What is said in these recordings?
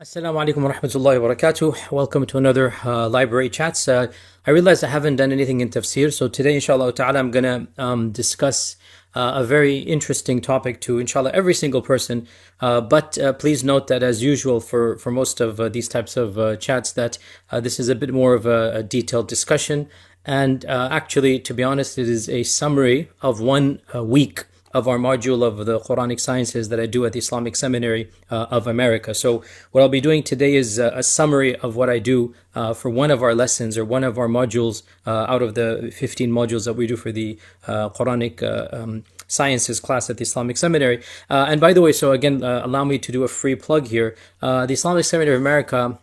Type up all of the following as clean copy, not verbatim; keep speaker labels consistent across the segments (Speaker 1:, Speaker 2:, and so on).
Speaker 1: Assalamu alaikum wa rahmatullahi wa barakatuh. Welcome to another library chats. I realize I haven't done anything in tafsir, so today, inshallah ta'ala, I'm going to discuss a very interesting topic to, inshallah, every single person. But please note that, as usual, for most of these types of chats, that this is a bit more of a detailed discussion. And actually, to be honest, it is a summary of 1 week of our module of the Qur'anic sciences that I do at the Islamic Seminary of America. So what I'll be doing today is a summary of what I do for one of our lessons or one of our modules out of the 15 modules that we do for the Qur'anic sciences class at the Islamic Seminary. And by the way, so again, allow me to do a free plug here. The Islamic Seminary of America,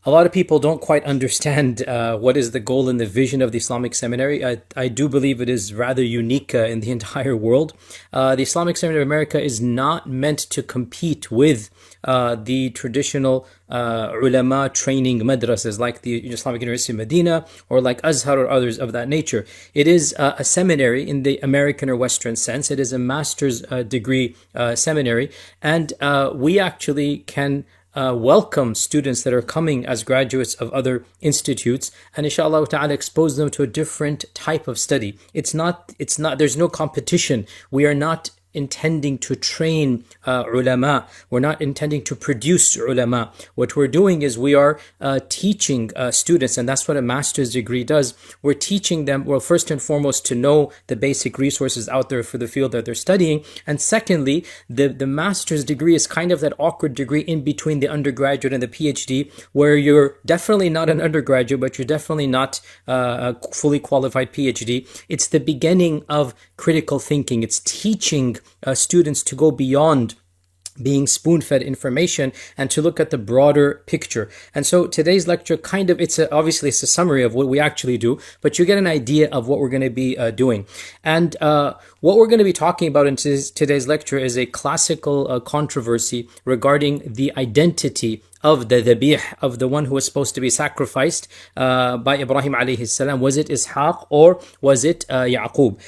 Speaker 1: a lot of people don't quite understand what is the goal and the vision of the Islamic Seminary. I do believe it is rather unique in the entire world. The Islamic Seminary of America is not meant to compete with the traditional ulama training madrasas like the Islamic University of Medina or like Azhar or others of that nature. It is a seminary in the American or Western sense. It is a master's degree seminary, and we actually can welcome students that are coming as graduates of other institutes, and inshallah ta'ala expose them to a different type of study. It's not, there's no competition. We are not intending to train ulama. We're not intending to produce ulama. What we're doing is we are teaching students, and that's what a master's degree does. We're teaching them, well, first and foremost, to know the basic resources out there for the field that they're studying. And secondly, the master's degree is kind of that awkward degree in between the undergraduate and the PhD, where you're definitely not an undergraduate, but you're definitely not a fully qualified PhD. It's the beginning of critical thinking. It's teaching students to go beyond being spoon-fed information and to look at the broader picture. And so today's lecture obviously it's a summary of what we actually do, but you get an idea of what we're going to be doing. And what we're going to be talking about in today's lecture is a classical controversy regarding the identity of the dhabih, of the one who was supposed to be sacrificed by Ibrahim alayhi salam. Was it Ishaq or was it Yaqub?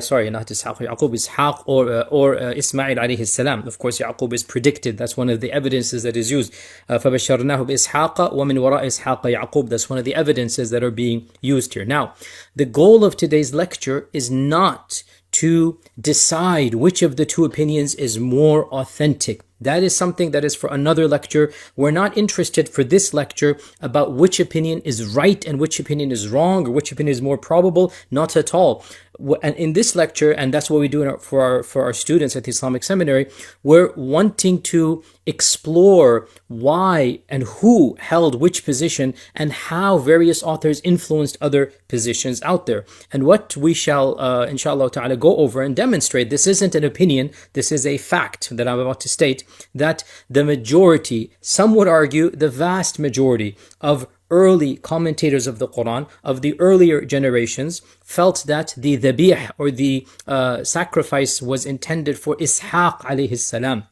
Speaker 1: Sorry, not Ishaq, Yaqub, Ishaq or Ismail alayhi salam. Of course, Yaqub is predicted. That's one of the evidences that is used. فَبَشَّرْنَاهُ بِإِسْحَاقَ وَمِنْ وَرَاءِ إِسْحَاقَ يَعْقُوب. That's one of the evidences that are being used here. Now, the goal of today's lecture is not to decide which of the two opinions is more authentic. That is something that is for another lecture. We're not interested for this lecture about which opinion is right and which opinion is wrong or which opinion is more probable. Not at all. And in this lecture, and that's what we do for our students at the Islamic Seminary, we're wanting to explore why and who held which position and how various authors influenced other positions out there. And what we shall, inshallah ta'ala, go over and demonstrate, this isn't an opinion, this is a fact that I'm about to state, that the majority, some would argue the vast majority of early commentators of the Qur'an, of the earlier generations, felt that the dhabih or the sacrifice was intended for Ishaq alayhi salam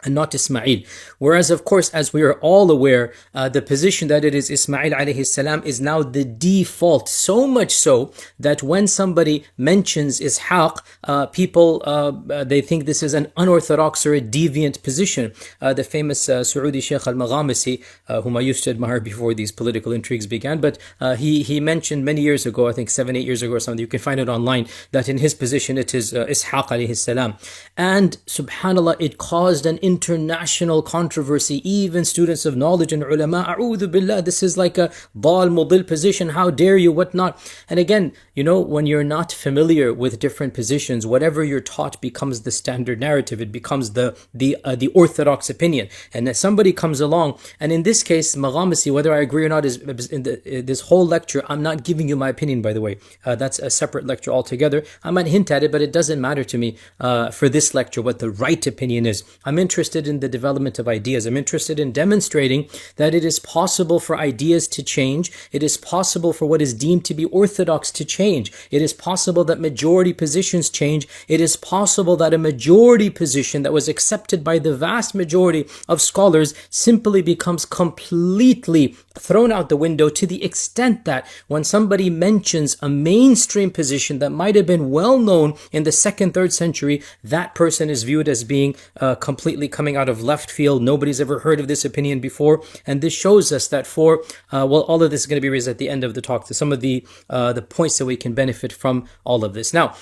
Speaker 1: and not Ismail. Whereas, of course, as we are all aware, the position that it is Ismail alayhi salam is now the default, so much so that when somebody mentions Ishaq, people, they think this is an unorthodox or a deviant position. The famous Saudi Shaykh al-Maghamisi, whom I used to admire before these political intrigues began, but he mentioned many years ago, I think 7-8 years ago or something, you can find it online, that in his position it is Ishaq alayhi salam. And subhanAllah, it caused an international controversy. Even students of knowledge and ulama, a'udhu billah, this is like a dal mudil position, how dare you, whatnot. And again, you know, when you're not familiar with different positions, whatever you're taught becomes the standard narrative. It becomes the orthodox opinion. And as somebody comes along, and in this case, Maghamisi, whether I agree or not, is in this whole lecture, I'm not giving you my opinion, by the way. That's a separate lecture altogether. I might hint at it, but it doesn't matter to me for this lecture what the right opinion is. I'm interested in the development of ideas. I'm interested in demonstrating that it is possible for ideas to change. It is possible for what is deemed to be orthodox to change. It is possible that majority positions change. It is possible that a majority position that was accepted by the vast majority of scholars simply becomes completely thrown out the window, to the extent that when somebody mentions a mainstream position that might have been well known in the 2nd, 3rd century, that person is viewed as being completely coming out of left field. Nobody's ever heard of this opinion before. And this shows us that all of this is going to be raised at the end of the talk, to some of the points that we can benefit from all of this. Now,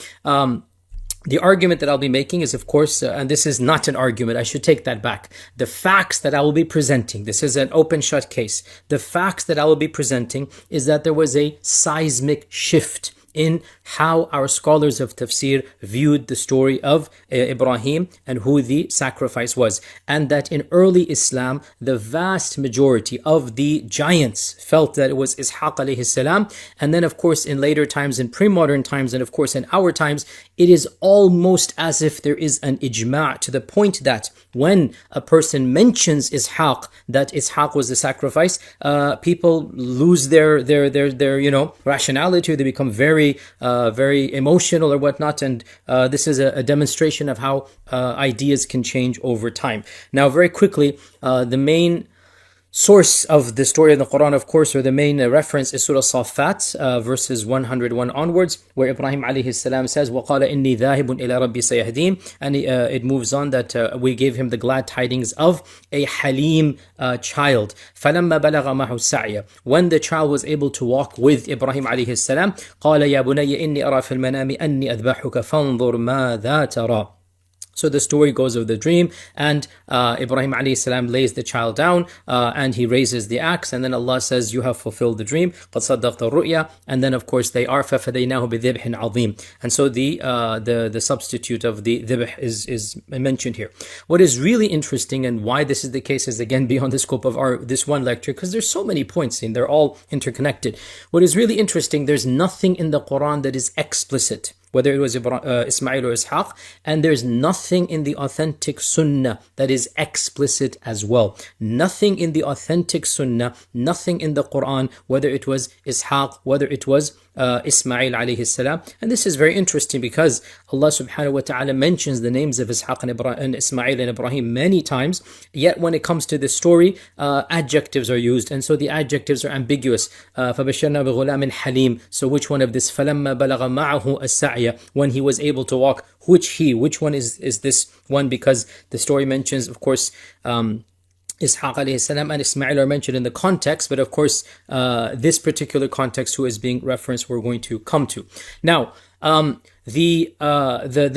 Speaker 1: the argument that I'll be making is, of course, and this is not an argument, I should take that back. The facts that I will be presenting, this is an open shut case. The facts that I will be presenting is that there was a seismic shift in how our scholars of tafsir viewed the story of Ibrahim and who the sacrifice was. And that in early Islam, the vast majority of the giants felt that it was Ishaq alayhi salam. And then, of course, in later times, in pre-modern times, and of course in our times, it is almost as if there is an ijma', to the point that when a person mentions Ishaq, that Ishaq was the sacrifice, people lose their rationality. They become very emotional or whatnot, and this is a demonstration of how ideas can change over time. Now, very quickly, the main source of the story of the Qur'an, of course, or the main reference is Surah Safat, verses 101 onwards, where Ibrahim alayhi salam says, وَقَالَ إِنِّي ذَاهِبٌ إِلَىٰ رَبِّي سَيَهْدِينِ, and it moves on that we gave him the glad tidings of a Halim child. فَلَمَّا بَلَغَ مَعُ السَّعْيَ, when the child was able to walk with Ibrahim alayhi salam, قَالَ يَا بُنَيَّ إِنِّي أَرَى فِي الْمَنَامِ أَنِّي أَذْبَحُكَ فَانظُرْ مَاذَا تَرَى. So the story goes of the dream, and Ibrahim alayhi salam lays the child down, and he raises the axe, and then Allah says, you have fulfilled the dream, قَدْ صَدَّقْتَ الرُّؤْيَا, and then of course they are فَفَدَيْنَاهُ بِذِبْحٍ عَظِيمٍ. And so the substitute of the dhibh is mentioned here. What is really interesting, and why this is the case, is again beyond the scope of this one lecture, because there's so many points and they're all interconnected. What is really interesting, there's nothing in the Quran that is explicit, whether it was Ismail or Ishaq, and there's nothing in the authentic Sunnah that is explicit as well. Nothing in the authentic Sunnah, nothing in the Quran, whether it was Ishaq, whether it was Ismail alayhi salam. And this is very interesting because Allah subhanahu wa ta'ala mentions the names of Ishaq and Ismail and Ibrahim many times, yet when it comes to this story, adjectives are used, and so the adjectives are ambiguous. فَبَشَّرْنَا بِغُلَامٍ حَلِيمٍ. So which one of this? فَلَمَّا بَلَغَ مَعَهُ السَّعْيَ, when he was able to walk, which one is this one? Because the story mentions, of course, Ishaq alayhi salam and Ismail are mentioned in the context, but of course this particular context who is being referenced we're going to come to. Now, the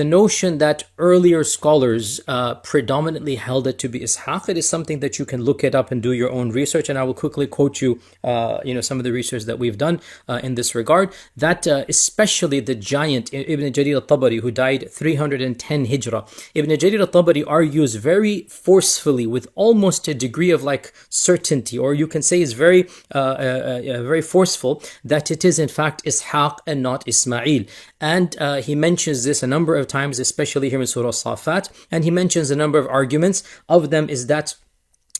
Speaker 1: notion that earlier scholars predominantly held it to be Ishaq, it is something that you can look it up and do your own research, and I will quickly quote you some of the research that we've done in this regard, that especially the giant Ibn Jarir al-Tabari, who died 310 Hijrah. Ibn Jarir al-Tabari argues very forcefully, with almost a degree of certainty, or you can say is very forceful, that it is in fact Ishaq and not Ismail. And he mentions this a number of times, especially here in Surah Safat, and he mentions a number of arguments. Of them is that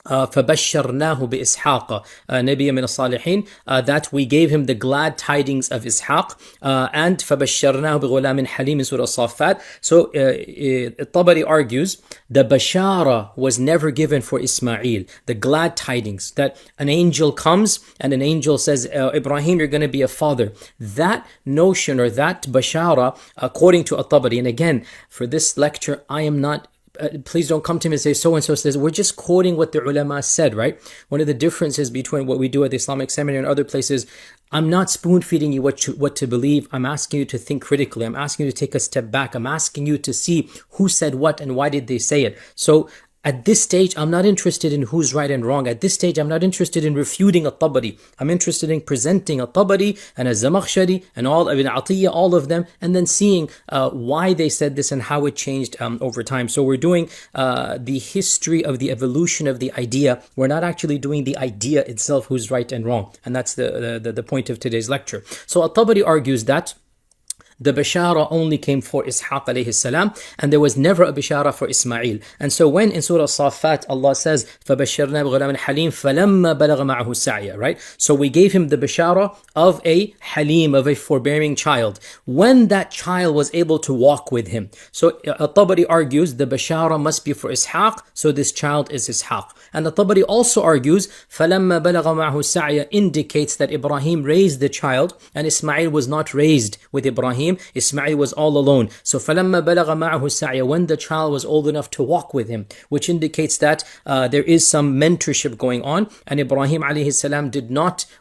Speaker 1: فَبَشَّرْنَاهُ بِإِسْحَاقَ نَبِيًّا مِنَ الصَّالِحِينَ, that we gave him the glad tidings of Ishaq, and فَبَشَّرْنَاهُ بِغُلَامٍ حَلِيمٍ in Surah Safat. So Tabari argues the bashara was never given for Ismail, the glad tidings, that an angel comes and an angel says, Ibrahim, you're going to be a father. That notion, or that bashara, according to Tabari, and again, for this lecture, I am not please don't come to me and say so-and-so says. We're just quoting what the ulama said, right? One of the differences between what we do at the Islamic Seminary and other places, I'm not spoon-feeding you what to believe. I'm asking you to think critically. I'm asking you to take a step back. I'm asking you to see who said what and why did they say it. So at this stage, I'm not interested in who's right and wrong. At this stage, I'm not interested in refuting Tabari. I'm interested in presenting Tabari and Zamakhshari and all Ibn Atiyya, all of them, and then seeing why they said this and how it changed over time. So we're doing the history of the evolution of the idea. We're not actually doing the idea itself, who's right and wrong. And that's the point of today's lecture. So Tabari argues that the bashara only came for Ishaq alayhi salam, and there was never a bashara for Ismail. And so when in Surah Safat Allah says فَبَشَّرْنَا بِغُلَامٍ حَلِيمٍ فَلَمَّا بَلَغَ مَعَهُ السَّعْيَ, right? So we gave him the bashara of a halim, of a forbearing child, when that child was able to walk with him. So Tabari argues the bashara must be for Ishaq, so this child is Ishaq. And the Tabari also argues, فَلَمَّا بَلَغَ مَعْهُ السَّعْيَ indicates that Ibrahim raised the child and Ismail was not raised with Ibrahim. Ismail was all alone. So فَلَمَّا بَلَغَ مَعْهُ السَّعْيَ, when the child was old enough to walk with him, which indicates that there is some mentorship going on, and Ibrahim alayhi salam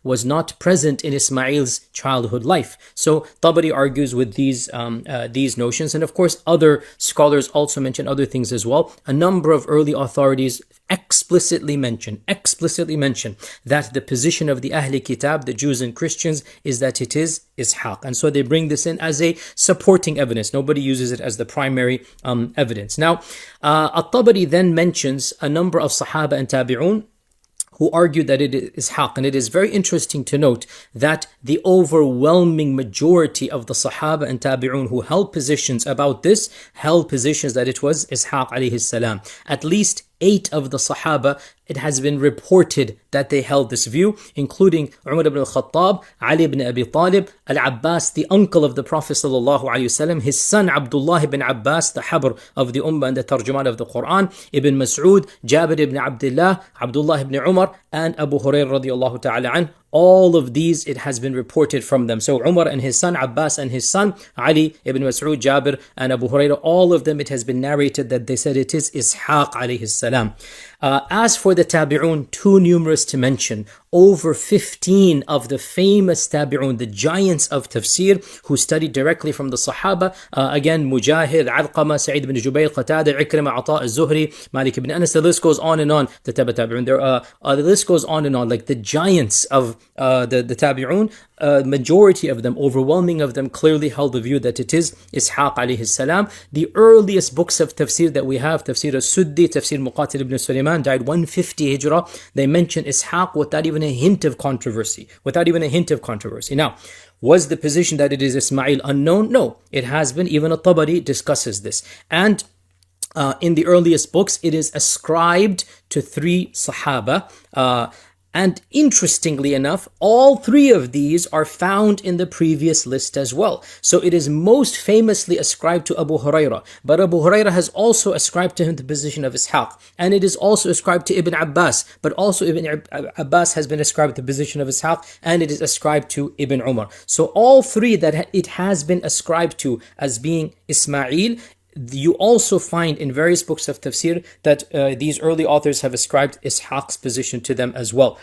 Speaker 1: was not present in Ismail's childhood life. So Tabari argues with these notions, and of course other scholars also mention other things as well. A number of early authorities explicitly mention that the position of the Ahli Kitab, the Jews and Christians, is that it is Ishaq, and so they bring this in as a supporting evidence. Nobody uses it as the primary evidence. Now, At-Tabari then mentions a number of Sahaba and Tabi'un who argued that it is Ishaq. And it is very interesting to note that the overwhelming majority of the Sahaba and Tabi'un who held positions about this, held positions that it was Ishaq alayhi salam. At least 8 of the Sahaba, it has been reported that they held this view, including Umar ibn al-Khattab, Ali ibn Abi Talib, Al-Abbas, the uncle of the Prophet sallallahu alaihi wasallam, his son Abdullah ibn Abbas, the Habr of the Ummah and the Tarjuman of the Qur'an, Ibn Mas'ud, Jabir ibn Abdullah, Abdullah ibn Umar, and Abu Hurairah radiallahu ta'ala anh. All of these, it has been reported from them. So Umar and his son, Abbas and his son, Ali ibn Mas'ud, Jabir and Abu Hurairah, all of them, it has been narrated that they said it is Ishaq alayhi salam. As for the Tabi'un, too numerous to mention. Over 15 of the famous Tabi'un, the giants of tafsir, who studied directly from the Sahaba, again, Mujahid, Alqama, Sa'id ibn Jubayr, Qatada, Ikrima, Ata, al-Zuhri, Malik ibn Anas, the list goes on and on, the Tabi'un. The list goes on and on, like the giants of the Tabi'un, majority of them, overwhelming of them, clearly held the view that it is Ishaq alayhi salam. The earliest books of tafsir that we have, Tafsir al-Suddi, Tafsir Muqatil ibn Sulaiman, died 150 Hijrah. They mention Ishaq without even a hint of controversy. Now, was the position that it is Ismail unknown? No, it has been. Even At-Tabari discusses this. And in the earliest books, it is ascribed to 3 Sahaba. And interestingly enough, all 3 of these are found in the previous list as well. So it is most famously ascribed to Abu Hurairah. But Abu Hurairah has also ascribed to him the position of Ishaq. And it is also ascribed to Ibn Abbas. But also Ibn Abbas has been ascribed the position of Ishaq. And it is ascribed to Ibn Umar. So all 3 that it has been ascribed to as being Ismail, you also find in various books of tafsir that these early authors have ascribed Ishaq's position to them as well.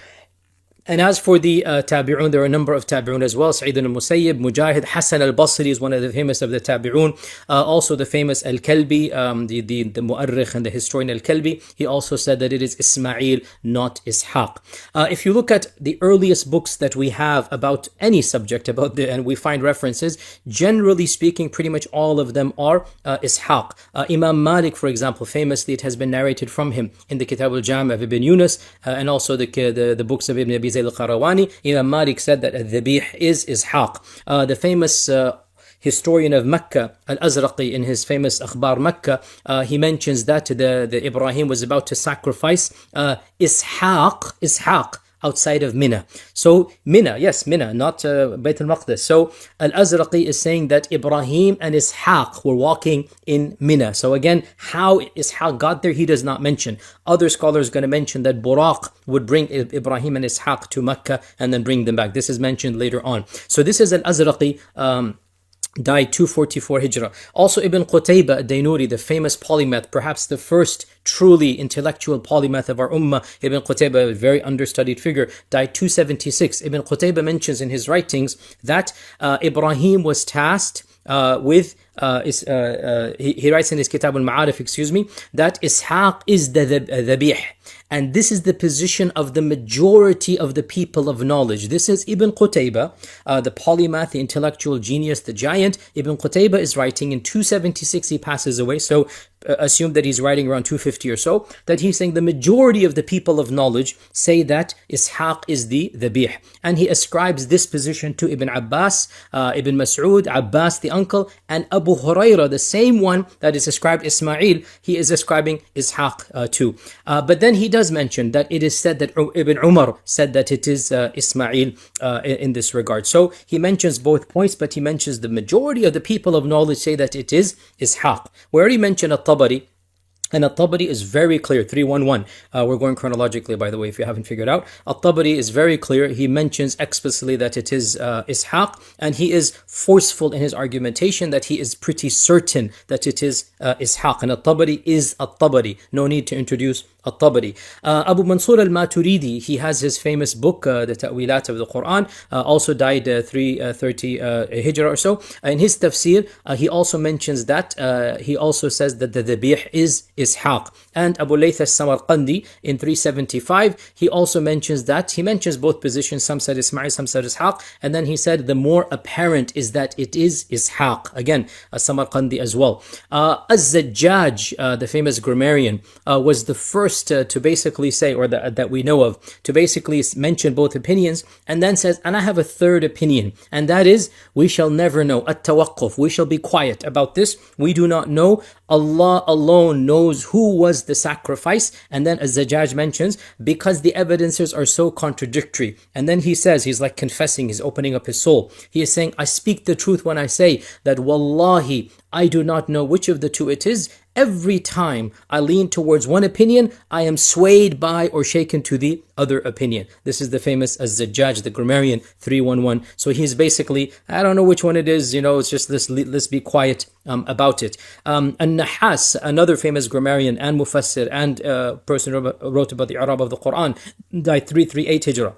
Speaker 1: And as for the Tabi'un, there are a number of Tabi'un as well. Sa'id al-Musayyib, Mujahid, Hassan al-Basri is one of the famous of the Tabi'un. Also the famous Al-Kalbi, the Mu'arrikh and the historian Al-Kalbi, he also said that it is Ismail, not Ishaq. If you look at the earliest books that we have about any subject, and we find references, generally speaking, pretty much all of them are Ishaq. Imam Malik, for example, famously, it has been narrated from him in the Kitab al-Jami' of Ibn Yunus, and also the books of Ibn Abi al-Qarawani. Imam Malik said that al-Dhabih is Ishaq. The famous historian of Mecca, Al-Azraqi, in his famous Akhbar Mecca, he mentions that the Ibrahim was about to sacrifice Ishaq outside of Mina. So Mina, not Bayt al-Maqdis. So Al-Azraqi is saying that Ibrahim and Ishaq were walking in Mina. So again, how Ishaq got there, he does not mention. Other scholars are going to mention that Buraq would bring Ibrahim and Ishaq to Mecca and then bring them back. This is mentioned later on. So this is Al-Azraqi, died 244 Hijrah. Also Ibn Qutaybah ad-Daynuri, the famous polymath, perhaps the first truly intellectual polymath of our ummah. Ibn Qutaybah, a very understudied figure, died 276. Ibn Qutaybah mentions in his writings that Ibrahim was tasked with he writes in his Kitab al-Ma'arif, that Ishaq is the Dhabih. And this is the position of the majority of the people of knowledge. This is Ibn Qutaybah, the polymath, the intellectual genius, the giant. Ibn Qutaybah is writing in 276, he passes away. So assume that he's writing around 250 or so, that he's saying the majority of the people of knowledge say that Ishaq is the Dhabih. And he ascribes this position to Ibn Abbas, Ibn Mas'ud, Abbas the uncle, and Abu Hurairah, the same one that is ascribed Ismail, he is ascribing Ishaq to. But then he does mention that it is said that Ibn Umar said that it is Ismail in this regard. So he mentions both points, but he mentions the majority of the people of knowledge say that it is Ishaq. We already mentioned At-Tabari. And At-Tabari is very clear, 311. We're going chronologically, by the way, if you haven't figured out. At-Tabari is very clear. He mentions explicitly that it is Ishaq, and he is forceful in his argumentation that he is pretty certain that it is Ishaq. And At-Tabari is At-Tabari. No need to introduce At-Tabari. Abu Mansur al-Maturidi, he has his famous book, the Ta'wilat of the Qur'an, also died 330 Hijrah or so. In his tafsir, he also mentions that, he also says that the dhabih is Ishaq. And Abu Layth al-Samarqandi in 375, he also mentions that. He mentions both positions. Some said Ismail, some said Ishaq. And then he said the more apparent is that it is Ishaq. Again, Samarqandi as well. Az-Zajjaj, the famous grammarian, was the first to basically say, or that we know of, to basically mention both opinions, and then says, and I have a third opinion, and that is, we shall never know. At-tawaqquf, we shall be quiet about this. We do not know. Allah alone knows who was the sacrifice. And then as Zajjaj mentions, because the evidences are so contradictory. And then he says, he's like confessing, he's opening up his soul. He is saying, I speak the truth when I say that wallahi, I do not know which of the two it is. Every time I lean towards one opinion, I am swayed by or shaken to the other opinion. This is the famous Az-Zajjaj, the grammarian, 311. So he's basically, I don't know which one it is, it's just let's be quiet about it. An-Nahas, another famous grammarian and mufassir and person who wrote about the I'rab of the Qur'an, died 338 Hijrah.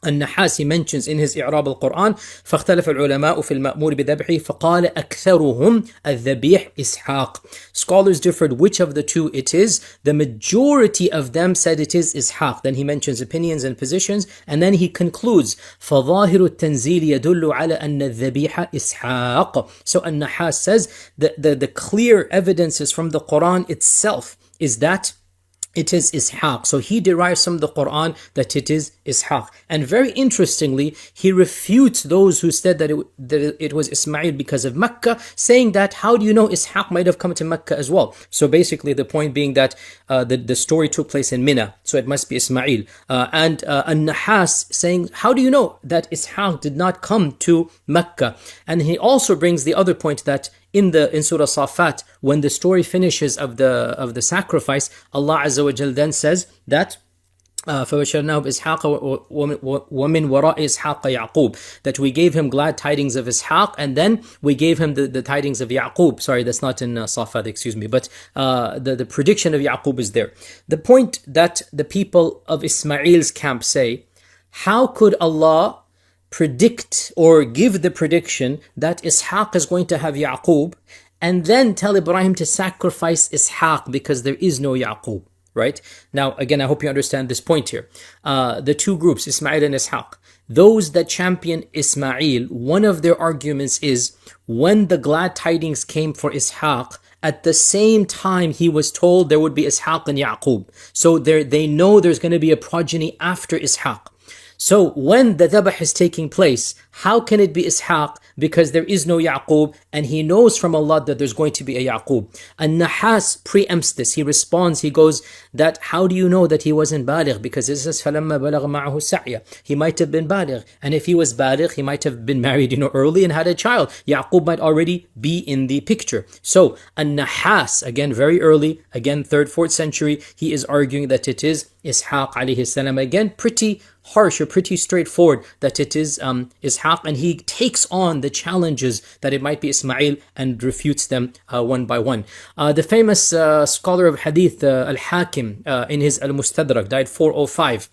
Speaker 1: النحاس mentions in his إعراب القرآن فاختلف العلماء في المأمور بذبحه فقال أكثرهم الذبيح إسحاق. Scholars differed which of the two it is. The majority of them said it is Ishaq. Then he mentions opinions and positions, and then he concludes فظاهر التنزيل يدل على أن الذبيح إسحاق. So النحاس says the clear evidences from the Quran itself is that it is Ishaq. So he derives from the Quran that it is Ishaq. And very interestingly, he refutes those who said that it was Ismail because of Mecca, saying that how do you know Ishaq might have come to Mecca as well? So basically the point being that the story took place in Mina, so it must be Ismail. And An-Nahas saying, how do you know that Ishaq did not come to Mecca? And he also brings the other point that in Surah Safat, when the story finishes of the sacrifice, Allah Azza wa Jal then says that فَبَشَّرْنَاهُ بِإِسْحَاقَ وَمِنْ وَرَاءِ إِسْحَاقَ يَعْقُوب, that we gave him glad tidings of Ishaq, and then we gave him the tidings of Yaqub. Sorry, that's not in Safat, excuse me, but the prediction of Yaqub is there. The point that the people of Ismail's camp say, how could Allah predict or give the prediction that Ishaq is going to have Yaqub and then tell Ibrahim to sacrifice Ishaq because there is no Yaqub, right? Now, again, I hope you understand this point here. The two groups, Ismail and Ishaq, those that champion Ismail, one of their arguments is when the glad tidings came for Ishaq, at the same time he was told there would be Ishaq and Yaqub. So they know there's going to be a progeny after Ishaq. So when the dhabh is taking place, how can it be Ishaq? Because there is no Yaqub, and he knows from Allah that there's going to be a Yaqub. And Nahas preempts this. He responds, he goes, that how do you know that he wasn't baligh? Because it says, فَلَمَّا بَلَغَ مَعَهُ السَّعْيَ. He might have been baligh. And if he was baligh, he might have been married, early and had a child. Yaqub might already be in the picture. So, An-Nahas, again, very early, again, 3rd, 4th century, he is arguing that it is Ishaq alayhi salam. Again, pretty harsh or pretty straightforward that it is Ishaq, and he takes on the challenges that it might be Ismail and refutes them one by one. The famous scholar of hadith, Al-Hakim, in his Al-Mustadrak, died 405.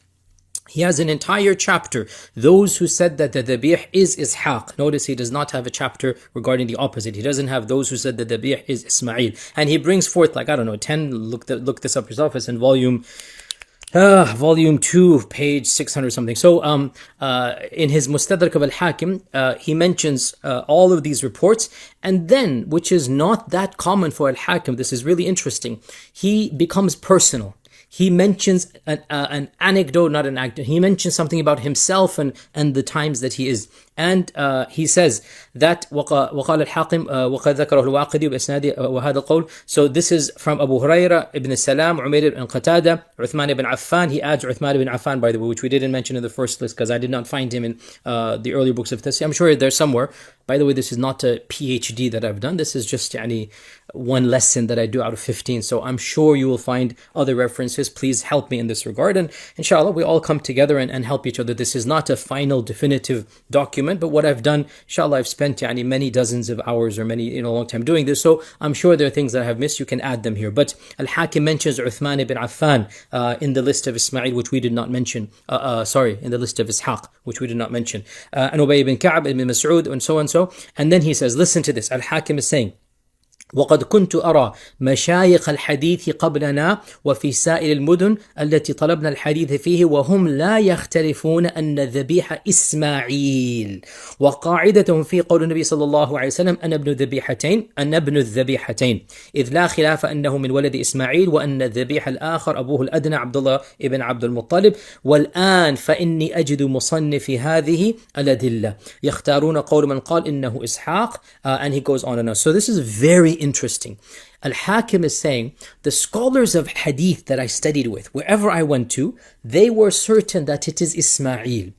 Speaker 1: He has an entire chapter, those who said that the dhabih is Ishaq. Notice he does not have a chapter regarding the opposite. He doesn't have those who said the dhabih is Ismail. And he brings forth 10, look this up yourself, it's in volume 2, page 600 something. So in his Mustadrak of Al-Hakim, he mentions all of these reports, and then, which is not that common for Al-Hakim, this is really interesting, he becomes personal. He mentions an anecdote, not an anecdote. He mentions something about himself and the times that he is. And he says that وقال الحاكم وقد ذكره الواقدي بإسناده وهذا القول. So this is from Abu Huraira, Ibn Salam, Umayr ibn Qatada, Uthman ibn Affan. He adds Uthman ibn Affan, by the way, which we didn't mention in the first list because I did not find him in the earlier books of Tafsir. I'm sure there's somewhere. By the way, this is not a PhD that I've done. This is just one lesson that I do out of 15. So I'm sure you will find other references. Please help me in this regard. And inshallah, we all come together and help each other. This is not a final definitive document, but what I've done, inshallah, I've spent many dozens of hours or many, long time doing this. So I'm sure there are things that I have missed. You can add them here. But Al-Hakim mentions Uthman ibn Affan in the list of Ismail, which we did not mention. In the list of Ishaq, which we did not mention. And Ubay ibn Ka'b ibn Mas'ud and so and so. And then he says, listen to this. Al-Hakim is saying, وقد كنت أرى مشايخ الحديث قبلنا وفي سائر المدن التي طلبنا الحديث فيه وهم لا يختلفون أن الذبيح إسماعيل وقاعدتهم في قول النبي صلى الله عليه وسلم أنا ابن الذبيحتين إذ لا خلاف أنه من ولد إسماعيل وأن الذبيح الآخر أبوه الأدنى عبد الله ابن عبد المطلب والآن فإني أجد مصنف هذه الأدلة يختارون قول من قال إنه إسحاق and he goes on and on. So this is very interesting. Al-Hakim is saying, the scholars of hadith that I studied with, wherever I went to, they were certain that it is Ismail.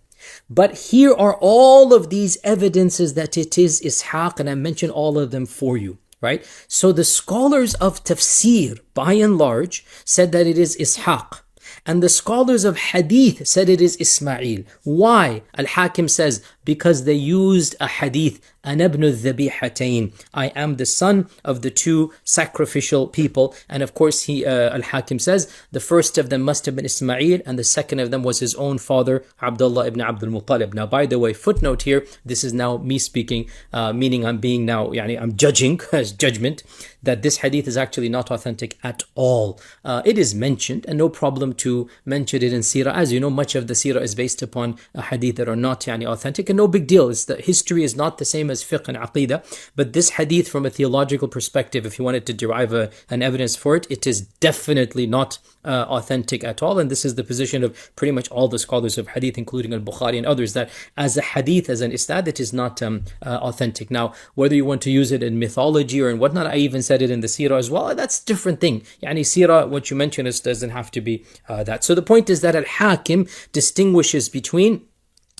Speaker 1: But here are all of these evidences that it is Ishaq, and I mentioned all of them for you, right? So the scholars of tafsir, by and large, said that it is Ishaq. And the scholars of hadith said it is Ismail. Why? Al-Hakim says, because they used a hadith, أنا ابن الذبيحتين. I am the son of the two sacrificial people. And of course, Al-Hakim says, the first of them must have been Ismail, and the second of them was his own father, Abdullah ibn Abdul Muttalib. Now, by the way, footnote here, this is now me speaking, meaning I'm judging, as judgment, that this hadith is actually not authentic at all. It is mentioned, and no problem to mention it in seerah. As you know, much of the seerah is based upon a hadith that are not authentic, and no big deal. The history is not the same as fiqh and aqidah, but this hadith from a theological perspective, if you wanted to derive an evidence for it, it is definitely not authentic at all. And this is the position of pretty much all the scholars of hadith, including Al-Bukhari and others, that as a hadith, as an isnad, it is not authentic. Now, whether you want to use it in mythology or in whatnot, I even said it in the seerah as well, that's a different thing. Seerah, what you mentioned, doesn't have to be that. So the point is that Al-Hakim distinguishes between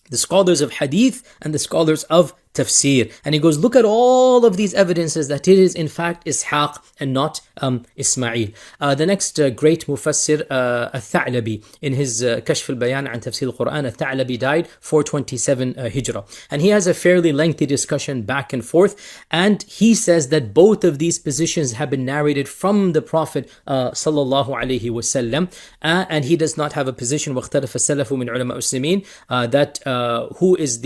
Speaker 1: the scholars of hadith and the scholars of tafsir. And he goes, look at all of these evidences that it is in fact Ishaq and not Ismail. The next great mufassir, Al-Tha'labi, in his Kashf al-Bayan an Tafsir al-Qur'an, Al-Tha'labi died 427 Hijrah. And he has a fairly lengthy discussion back and forth. And he says that both of these positions have been narrated from the Prophet sallallahu alaihi wasallam. And he does not have a position, وَاخْتَلَفَ السَّلَفُ مِنْ عُلَمَاءِ السِّمِينَ, that who is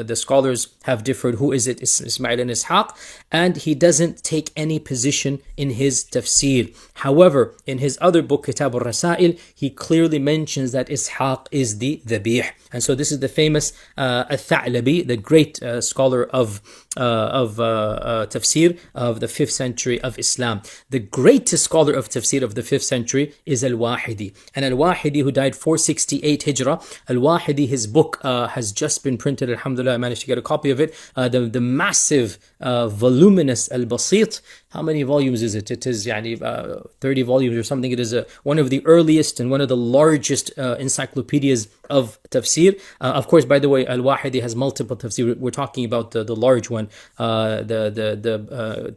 Speaker 1: the scholars have differed, who is it, Ismail and Ishaq, and he doesn't take any position in his tafsir. However, in his other book, Kitab al-Rasail, he clearly mentions that Ishaq is the dhabih. And so this is the famous Al-Tha'labi, the great scholar of tafsir of the 5th century of Islam. The greatest scholar of tafsir of the 5th century is Al-Wahidi. And Al-Wahidi, who died 468 Hijrah, Al-Wahidi, his book has just been printed, alhamdulillah, I managed to get a copy of it. The massive, voluminous Al-Basit. How many volumes is it? It is 30 volumes or something. It is one of the earliest and one of the largest encyclopedias of tafsir. Of course, by the way, Al-Wahidi has multiple tafsir. We're talking about the large one, the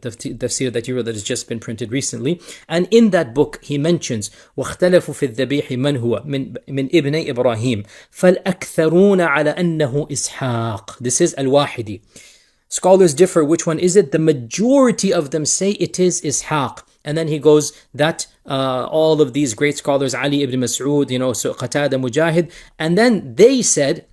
Speaker 1: tafsir that you read that has just been printed recently. And in that book, he mentions واختلفوا في الذبيح من هو من ابن إبراهيم فالأكثرون على أنه إسحاق. This is Al-Wahidi. Scholars differ, which one is it? The majority of them say it is Ishaq. And then he goes that all of these great scholars, Ali ibn Mas'ud, so Qatada, Mujahid, and then they said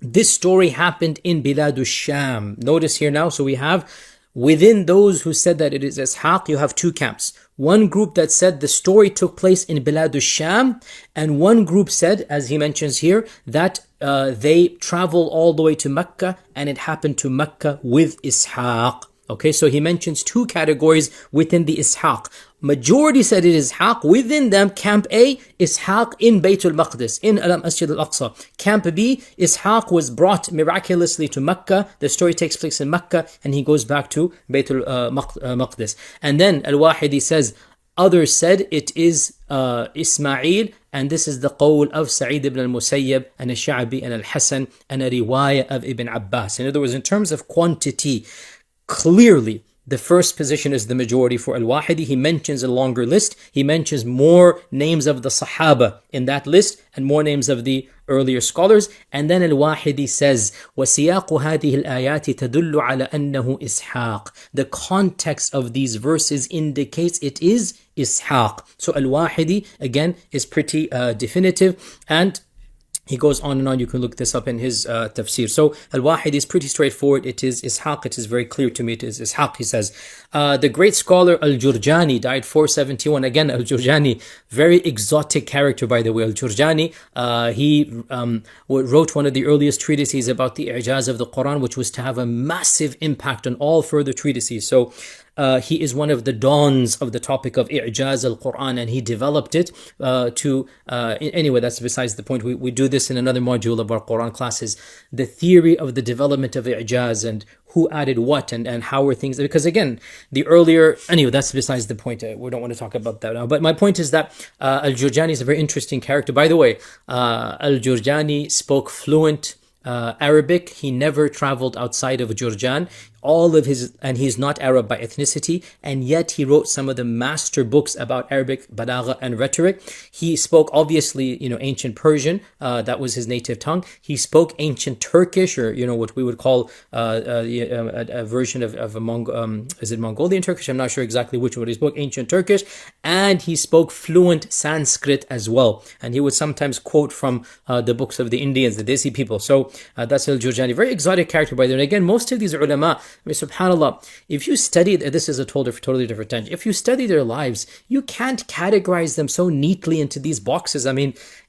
Speaker 1: this story happened in Bilad Sham. Notice here now, so we have within those who said that it is Ishaq, you have two camps. One group that said the story took place in Bilad Sham, and one group said, as he mentions here, that they travel all the way to Mecca and it happened to Mecca with Ishaq. Okay, so he mentions two categories within the Ishaq. Majority said it is Ishaq. Within them, Camp A, Ishaq in Baytul Maqdis, in Al-Masjid Al-Aqsa. Camp B, Ishaq was brought miraculously to Mecca. The story takes place in Mecca, and he goes back to Baytul Maqdis. And then Al-Wahidi says, others said it is Ismail, and this is the qawl of Sa'id ibn al-Musayyab and al-Sha'bi and al-Hasan and a riwayah of Ibn Abbas. In other words, in terms of quantity, clearly the first position is the majority for Al-Wahidi. He mentions a longer list. He mentions more names of the Sahaba in that list and more names of the earlier scholars. And then Al-Wahidi says, وَسِيَاقُ هَذِهِ الْآيَاتِ تَدُلُّ عَلَى أَنَّهُ إِسْحَاقٌ. The context of these verses indicates it is Ishaq. So Al-Wahidi, again, is pretty definitive, and he goes on and on. You can look this up in his tafsir. So Al-Wahidi is pretty straightforward. It is Ishaq. It is very clear to me. It is Ishaq, he says. The great scholar Al-Jurjani died 471. Again, Al-Jurjani, very exotic character, by the way. Al-Jurjani, he wrote one of the earliest treatises about the i'jaz of the Qur'an, which was to have a massive impact on all further treatises. So he is one of the dawns of the topic of i'jaz al-Qur'an, and he developed it anyway, that's besides the point. We do this in another module of our Qur'an classes, the theory of the development of i'jaz and who added what and how were things, because again, the earlier, anyway, that's besides the point. We don't want to talk about that now. But my point is that Al-Jurjani is a very interesting character. By the way, Al-Jurjani spoke fluent Arabic. He never traveled outside of Jurjan. And he's not Arab by ethnicity, and yet he wrote some of the master books about Arabic balagha and rhetoric. He spoke obviously, ancient Persian, that was his native tongue. He spoke ancient Turkish, or what we would call a version of is it Mongolian Turkish? I'm not sure exactly which one. He spoke ancient Turkish, and he spoke fluent Sanskrit as well. And he would sometimes quote from the books of the Indians, the Desi people. So that's Al-Jurjani, very exotic character by the way. And again, most of these ulama, subhanAllah, if you study, this is a totally different tangent. If you study their lives, you can't categorize them so neatly into these boxes.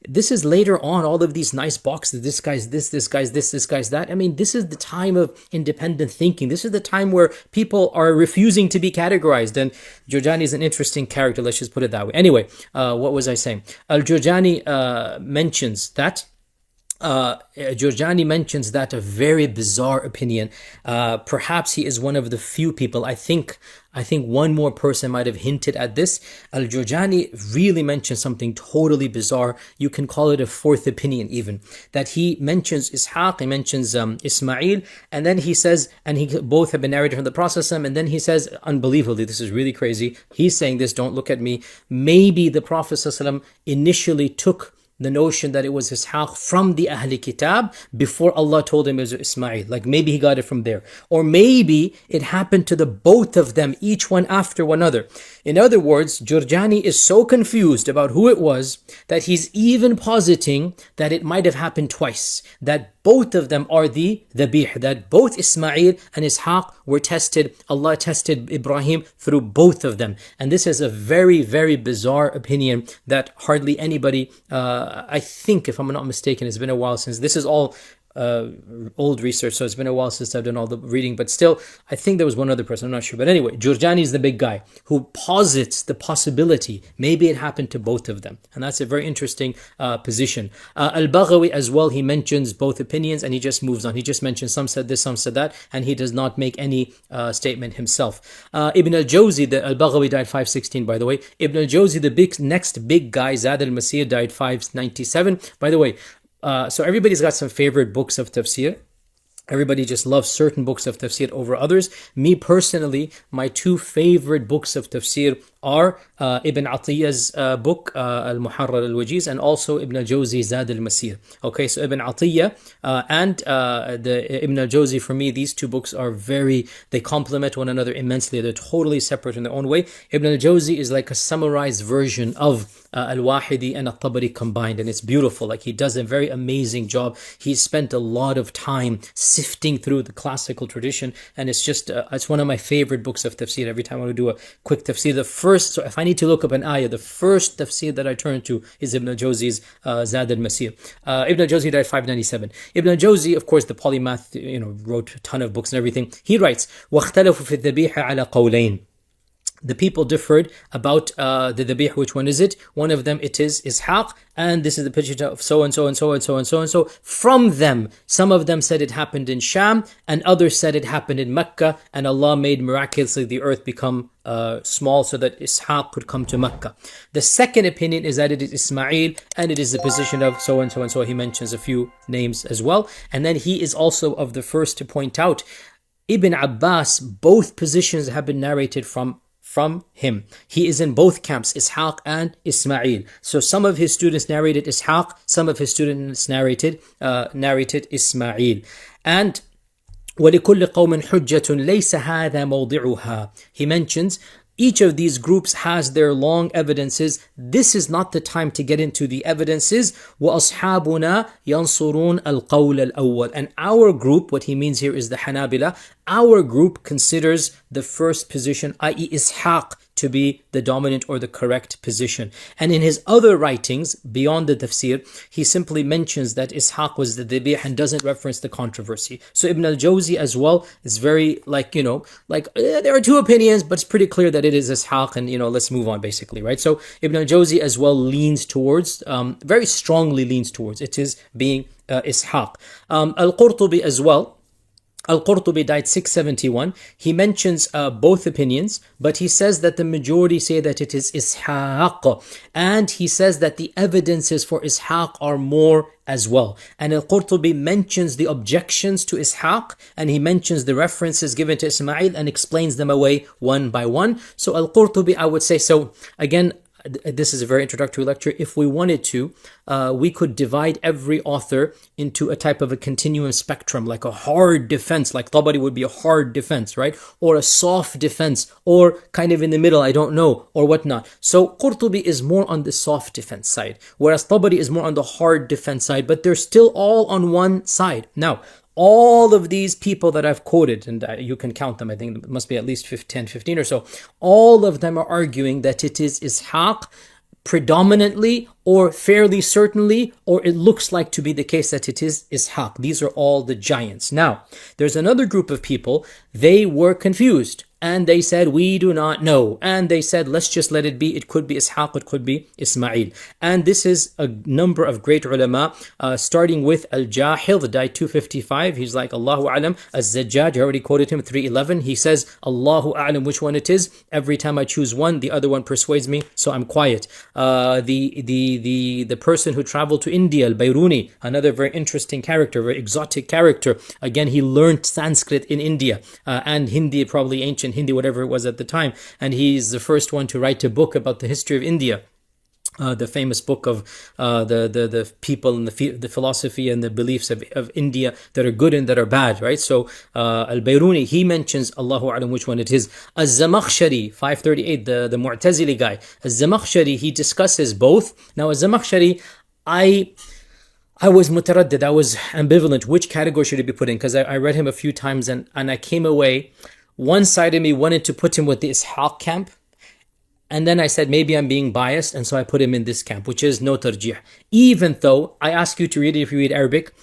Speaker 1: This is later on, all of these nice boxes. This guy's this guy's this guy's that. This is the time of independent thinking. This is the time where people are refusing to be categorized. And Jurjani is an interesting character. Let's just put it that way. Anyway, what was I saying? Al-Jurjani mentions that. Jurjani mentions that a very bizarre opinion. Perhaps he is one of the few people. I think one more person might have hinted at this. Al-Jurjani really mentions something totally bizarre. You can call it a fourth opinion even. That he mentions Ishaq, he mentions Ismail, and then he says, both have been narrated from the Prophet, and then he says, unbelievably, this is really crazy. He's saying this, don't look at me. Maybe the Prophet initially took the notion that it was Ishaq from the Ahli Kitab before Allah told him it was Ismail. Like maybe he got it from there. Or maybe it happened to the both of them, each one after one another. In other words, Jurjani is so confused about who it was that he's even positing that it might have happened twice. That both of them are the dhabih, that both Ismail and Ishaq were tested. Allah tested Ibrahim through both of them. And this is a very, very bizarre opinion that hardly anybody, I think, if I'm not mistaken, it's been a while since, this is all old research, so it's been a while since I've done all the reading, but still, I think there was one other person, I'm not sure. But anyway, Jurjani is the big guy who posits the possibility, maybe it happened to both of them. And that's a very interesting position. Al-Baghawi as well, he mentions both opinions and he just moves on. He just mentions some said this, some said that, and he does not make any statement himself. Ibn al-Jawzi, the Al-Baghawi died 516, by the way. Ibn al-Jawzi, the next big guy, Zad al-Masir, died 597. By the way, so everybody's got some favorite books of tafsir. Everybody just loves certain books of tafsir over others. Me personally, my two favorite books of tafsir are Ibn Atiyah's book, Al-Muharrar al-Wajiz, and also Ibn al-Jawzi, Zad al-Masir. Okay, so Ibn Atiyah and the Ibn al-Jawzi, for me, these two books are they complement one another immensely. They're totally separate in their own way. Ibn al-Jawzi is like a summarized version of Al-Wahidi and Al-Tabari combined, and it's beautiful. Like, he does a very amazing job. He's spent a lot of time sifting through the classical tradition, and it's just it's one of my favorite books of tafsir. Every time I want to do a quick tafsir, the first first, so if I need to look up an ayah, the first tafsir that I turn to is Ibn al-Jawzi's Zad al-Masir. Ibn al-Jawzi died 597. Ibn al-Jawzi, of course, the polymath, wrote a ton of books and everything. He writes, وَاخْتَلَفُوا فِي الذَّبِيحِ عَلَى قَوْلَيْنِ. The people differed about the dhabih. Which one is it? One of them, it is Ishaq, and this is the picture of so and so and so and so and so and so. From them, some of them said it happened in Sham, and others said it happened in Mecca, and Allah made miraculously the earth become small so that Ishaq could come to Mecca. The second opinion is that it is Ismail, and it is the position of so and so and so. He mentions a few names as well, and then he is also of the first to point out Ibn Abbas. Both positions have been narrated from him. He is in both camps, Ishaq and Ismail. So some of his students narrated Ishaq, some of his students narrated Ismail. And وَلِكُلِّ قَوْمٍ حُجَّةٌ لَيْسَ هَذَا مَوْضِعُهَا. He mentions each of these groups has their long evidences. This is not the time to get into the evidences. وَأَصْحَابُنَا يَنْصُرُونَ الْقَوْلَ الْأَوَّلِ. And our group, what he means here is the Hanabila, our group considers the first position, i.e. Ishaq, to be the dominant or the correct position. And in his other writings, beyond the tafsir, he simply mentions that Ishaq was the dhabih and doesn't reference the controversy. So Ibn al-Jawzi as well is very there are two opinions, but it's pretty clear that it is Ishaq, and let's move on basically, right? So Ibn al-Jawzi as well leans towards, very strongly leans towards, it is being Ishaq. Al-Qurtubi as well. Al-Qurtubi died 671. He mentions both opinions, but he says that the majority say that it is Ishaq. And he says that the evidences for Ishaq are more as well. And Al-Qurtubi mentions the objections to Ishaq, and he mentions the references given to Ismail and explains them away one by one. So Al-Qurtubi, I would say, so again, this is a very introductory lecture. If we wanted to, we could divide every author into a type of a continuum spectrum, like a hard defense, like Tabari would be a hard defense, right? Or a soft defense, or kind of in the middle, I don't know, or whatnot. So Qurtubi is more on the soft defense side, whereas Tabari is more on the hard defense side, but they're still all on one side. Now, all of these people that I've quoted, and you can count them, I think it must be at least 10, 15 or so, all of them are arguing that it is Ishaq predominantly or fairly certainly, or it looks like to be the case that it is Ishaq. These are all the giants. Now, there's another group of people, they were confused. And they said, we do not know. And they said, let's just let it be. It could be Ishaq, it could be Ismail. And this is a number of great ulama, starting with Al-Jahil, that died 255. He's like, Allahu A'lam. Az-Zajjaj, I already quoted him, 311. He says, Allahu A'lam, which one it is. Every time I choose one, the other one persuades me, so I'm quiet. The person who traveled to India, Al-Bayruni, another very interesting character, very exotic character. Again, he learned Sanskrit in India, and Hindi, probably ancient Hindi, whatever it was at the time, and he's the first one to write a book about the history of India. The famous book of the people and the philosophy and the beliefs of India that are good and that are bad, right? So Al-Bayruni, he mentions, Allahu A'lam which one it is. Az-Zamakhshari, 538, the Mu'tazili guy. Az-Zamakhshari, he discusses both. Now Az-Zamakhshari, I was mutaraddid, I was ambivalent. Which category should he be put in? Because I read him a few times and I came away, one side of me wanted to put him with the Ishaq camp, and then I said maybe I'm being biased, and so I put him in this camp, which is no tarjih. Even though I ask you to read it if you read Arabic,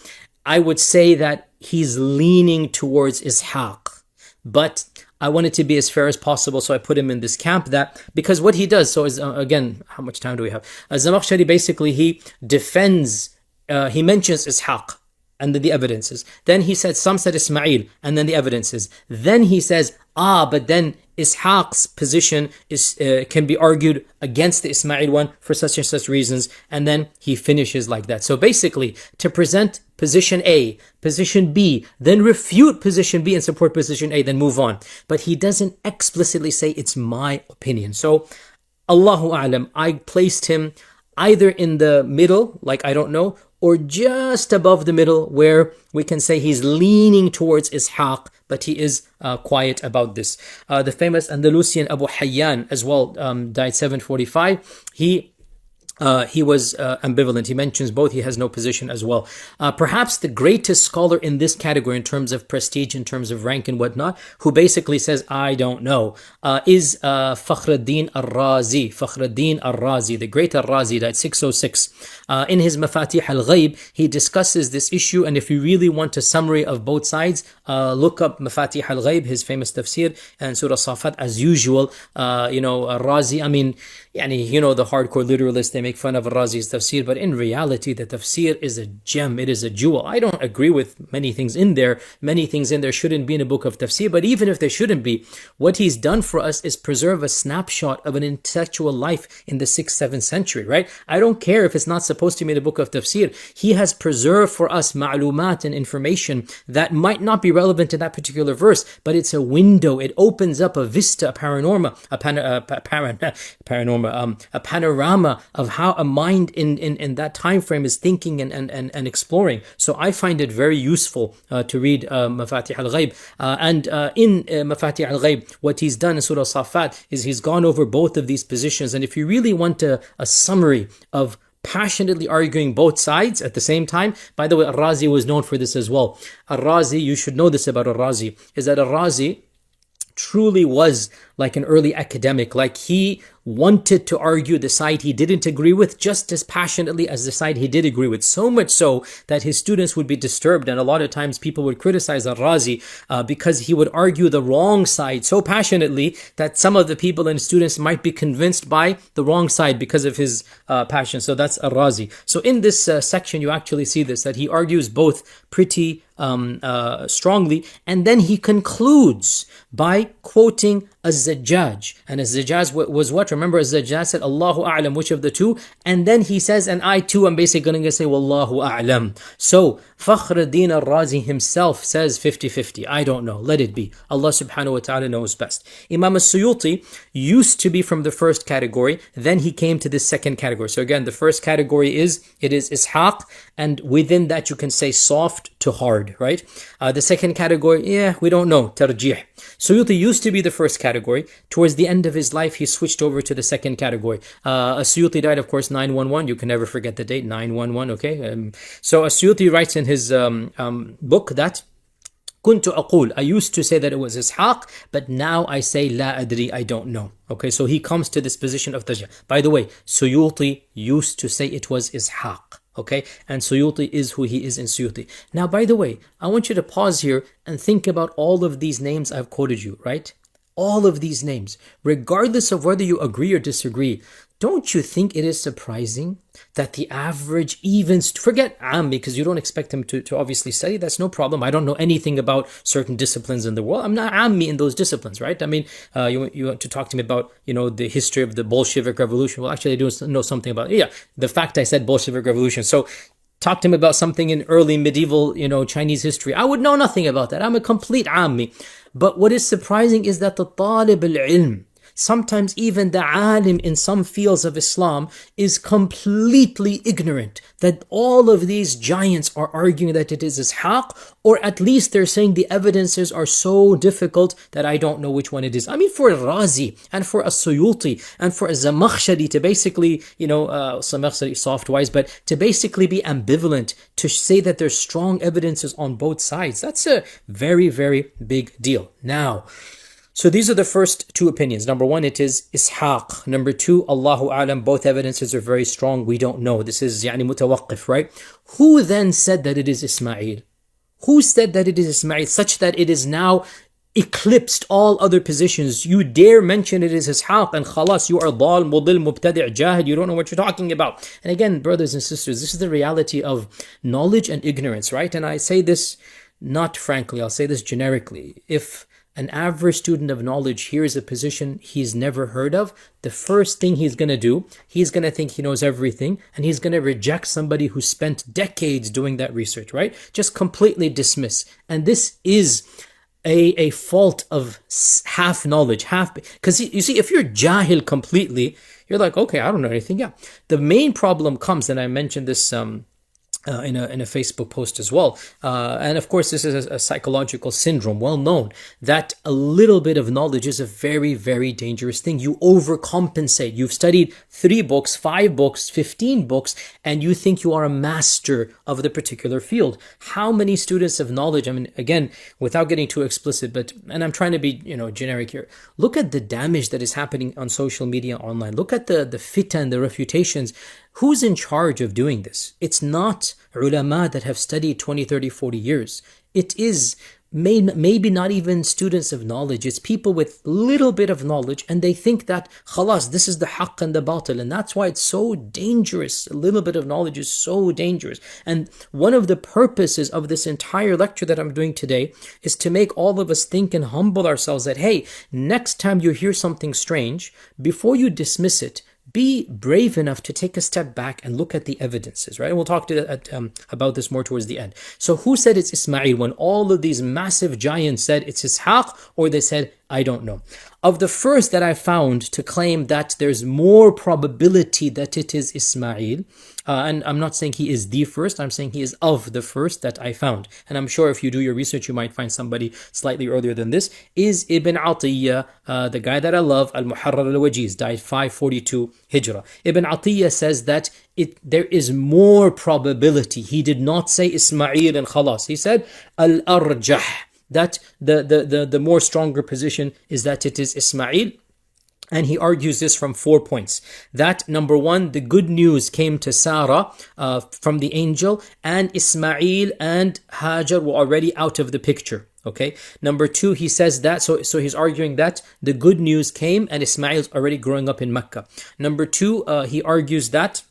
Speaker 1: I would say that he's leaning towards Ishaq, but I wanted to be as fair as possible, so I put him in this camp. That because what he does, so is again, how much time do we have? Zamakhshari, basically he defends, he mentions Ishaq and then the evidences. Then he said, some said Ismail, and then the evidences. Then he says, but then Ishaq's position is can be argued against the Ismail one for such and such reasons. And then he finishes like that. So basically, to present position A, position B, then refute position B and support position A, then move on. But he doesn't explicitly say it's my opinion. So Allahu A'lam, I placed him either in the middle, like I don't know, or just above the middle, where we can say he's leaning towards Ishaq, but he is quiet about this. The famous Andalusian Abu Hayyan as well, died 745. He he was ambivalent. He mentions both. He has no position as well. Perhaps the greatest scholar in this category in terms of prestige, in terms of rank and whatnot, who basically says, I don't know, is Fakhruddin al-Razi. Fakhruddin al-Razi, the great al-Razi, died 606. In his Mafatih al-Ghaib, he discusses this issue, and if you really want a summary of both sides, look up Mafatih al-Ghaib, his famous tafsir, and Surah Safat as usual. Al-Razi, I mean, the hardcore literalists, they make fun of Al-Razi's tafsir, but in reality, the tafsir is a gem, it is a jewel. I don't agree with many things in there. Many things in there shouldn't be in a book of tafsir, but even if they shouldn't be, what he's done for us is preserve a snapshot of an intellectual life in the 6th, 7th century, right? I don't care if it's not supposed to be in a book of tafsir. He has preserved for us ma'lumat and information that might not be relevant to that particular verse, but it's a window. It opens up a vista, a panorama of how a mind in that time frame is thinking and exploring. So I find it very useful to read Mafatih al-Ghaib. And in Mafatih al-Ghaib, what he's done in Surah Safat is he's gone over both of these positions. And if you really want a summary of passionately arguing both sides at the same time, by the way, Al-Razi was known for this as well. Al-Razi, you should know this about Al-Razi, is that Al-Razi truly was like an early academic. Like, he wanted to argue the side he didn't agree with just as passionately as the side he did agree with. So much so that his students would be disturbed, and a lot of times people would criticize Al-Razi because he would argue the wrong side so passionately that some of the people and students might be convinced by the wrong side because of his passion. So that's Al-Razi. So in this section, you actually see this, that he argues both pretty strongly, and then he concludes by quoting Az-Zajjaj. And Az-Zajjaj was what? Remember, Az-Zajjaj said, Allahu A'lam, which of the two? And then he says, and I too am basically going to say, Wallahu A'lam. So Fakhruddin al-Razi himself says 50-50. I don't know. Let it be. Allah subhanahu wa ta'ala knows best. Imam al-Suyuti used to be from the first category. Then he came to this second category. So again, the first category is Ishaq. And within that, you can say soft to hard, right? The second category, we don't know. Tarjih. Suyuti used to be the first category. Towards the end of his life, he switched over to the second category. Suyuti died, of course, 911. You can never forget the date, 911, okay? So Suyuti writes in his book that كنت أقول, I used to say that it was Ishaq, but now I say لا أدري, I don't know. Okay, so he comes to this position of tajah. By the way, Suyuti used to say it was Ishaq. Okay, and Suyuti is who he is in Suyuti. Now, by the way, I want you to pause here and think about all of these names I've quoted you, right? All of these names, regardless of whether you agree or disagree. Don't you think it is surprising that the average, even, forget Ammi, because you don't expect him to obviously study, that's no problem. I don't know anything about certain disciplines in the world. I'm not Ammi in those disciplines, right? I mean, you want to talk to me about, the history of the Bolshevik Revolution. Well, actually, I do know something about, the fact I said Bolshevik Revolution. So talk to him about something in early medieval, Chinese history. I would know nothing about that. I'm a complete Ammi. But what is surprising is that the Talib al-Ilm, sometimes even the alim in some fields of Islam, is completely ignorant that all of these giants are arguing that it is Ishaq, or at least they're saying the evidences are so difficult that I don't know which one it is. I mean, for Razi and for As-Suyuti and for Az-Zamakhshari to basically, Zamakhshari soft-wise, but to basically be ambivalent, to say that there's strong evidences on both sides, that's a very, very big deal. Now, so these are the first two opinions. Number one, it is Ishaq. Number two, Allahu A'lam. Both evidences are very strong. We don't know. This is mutawaqqif, right? Who then said that it is Ismail? Who said that it is Ismail such that it is now eclipsed all other positions? You dare mention it is Ishaq and khalas, you are dal, mudil, mubtadi', jahid, you don't know what you're talking about. And again, brothers and sisters, this is the reality of knowledge and ignorance, right? And I say this not frankly, I'll say this generically. If an average student of knowledge hears a position he's never heard of, the first thing he's going to do, he's going to think he knows everything, and he's going to reject somebody who spent decades doing that research, right? Just completely dismiss. And this is a fault of half knowledge, because you see, if you're jahil completely, you're like, okay, I don't know anything. Yeah. The main problem comes, and I mentioned this in a Facebook post as well. And of course, this is a psychological syndrome, well known, that a little bit of knowledge is a very, very dangerous thing. You overcompensate. You've studied 3 books, 5 books, 15 books, and you think you are a master of the particular field. How many students of knowledge, I mean, again, without getting too explicit, and I'm trying to be, generic here. Look at the damage that is happening on social media online. Look at the fitan, the refutations. Who's in charge of doing this? It's not ulama that have studied 20, 30, 40 years. It is maybe not even students of knowledge. It's people with little bit of knowledge, and they think that, khalas, this is the haqq and the batil. And that's why it's so dangerous. A little bit of knowledge is so dangerous. And one of the purposes of this entire lecture that I'm doing today is to make all of us think and humble ourselves that, hey, next time you hear something strange, before you dismiss it, be brave enough to take a step back and look at the evidences, right? And we'll talk about this more towards the end. So who said it's Ismail when all of these massive giants said it's Ishaq, or they said, I don't know? Of the first that I found to claim that there's more probability that it is Ismail, and I'm not saying he is the first, I'm saying he is of the first that I found. And I'm sure if you do your research, you might find somebody slightly earlier than this, is Ibn Atiyya, the guy that I love, Al-Muharrar al-Wajiz, died 542 Hijrah. Ibn Atiyya says that there is more probability. He did not say Ismail and khalas. He said Al-Arjah, that the more stronger position is that it is Ismail. And he argues this from 4 points. That, number 1, the good news came to Sarah from the angel, and Ismail and Hajar were already out of the picture. Okay. Number 2, he says that, so he's arguing that the good news came and Ismail's already growing up in Mecca. Number 2, he argues that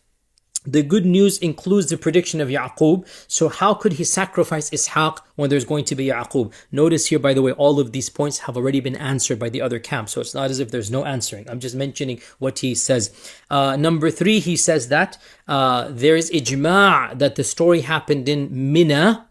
Speaker 1: the good news includes the prediction of Yaqub. So how could he sacrifice Ishaq when there's going to be Yaqub? Notice here, by the way, all of these points have already been answered by the other camp. So it's not as if there's no answering. I'm just mentioning what he says. Number 3, he says that there is ijma' that the story happened in Mina.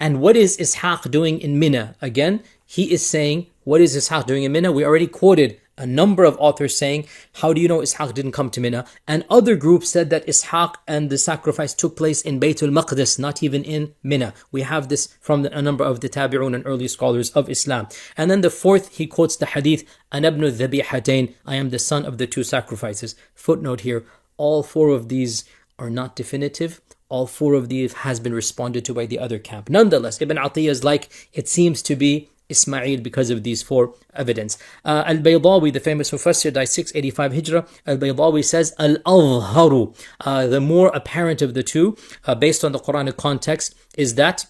Speaker 1: And what is Ishaq doing in Mina? Again, he is saying, what is Ishaq doing in Mina? We already quoted a number of authors saying, how do you know Ishaq didn't come to Mina? And other groups said that Ishaq and the sacrifice took place in Baytul Maqdis, not even in Mina. We have this from a number of the Tabi'un and early scholars of Islam. And then the 4th, he quotes the hadith, Ana ibn al-Dhabihatayn, I am the son of the 2 sacrifices. Footnote here, all 4 of these are not definitive. All 4 of these has been responded to by the other camp. Nonetheless, Ibn Atiyya is like, it seems to be Ismail because of these 4 evidence. Al-Baydawi, the famous Mufassir, died 685 Hijrah. Al-Baydawi says, Al-Azharu, the more apparent of the 2, based on the Qur'anic context, is that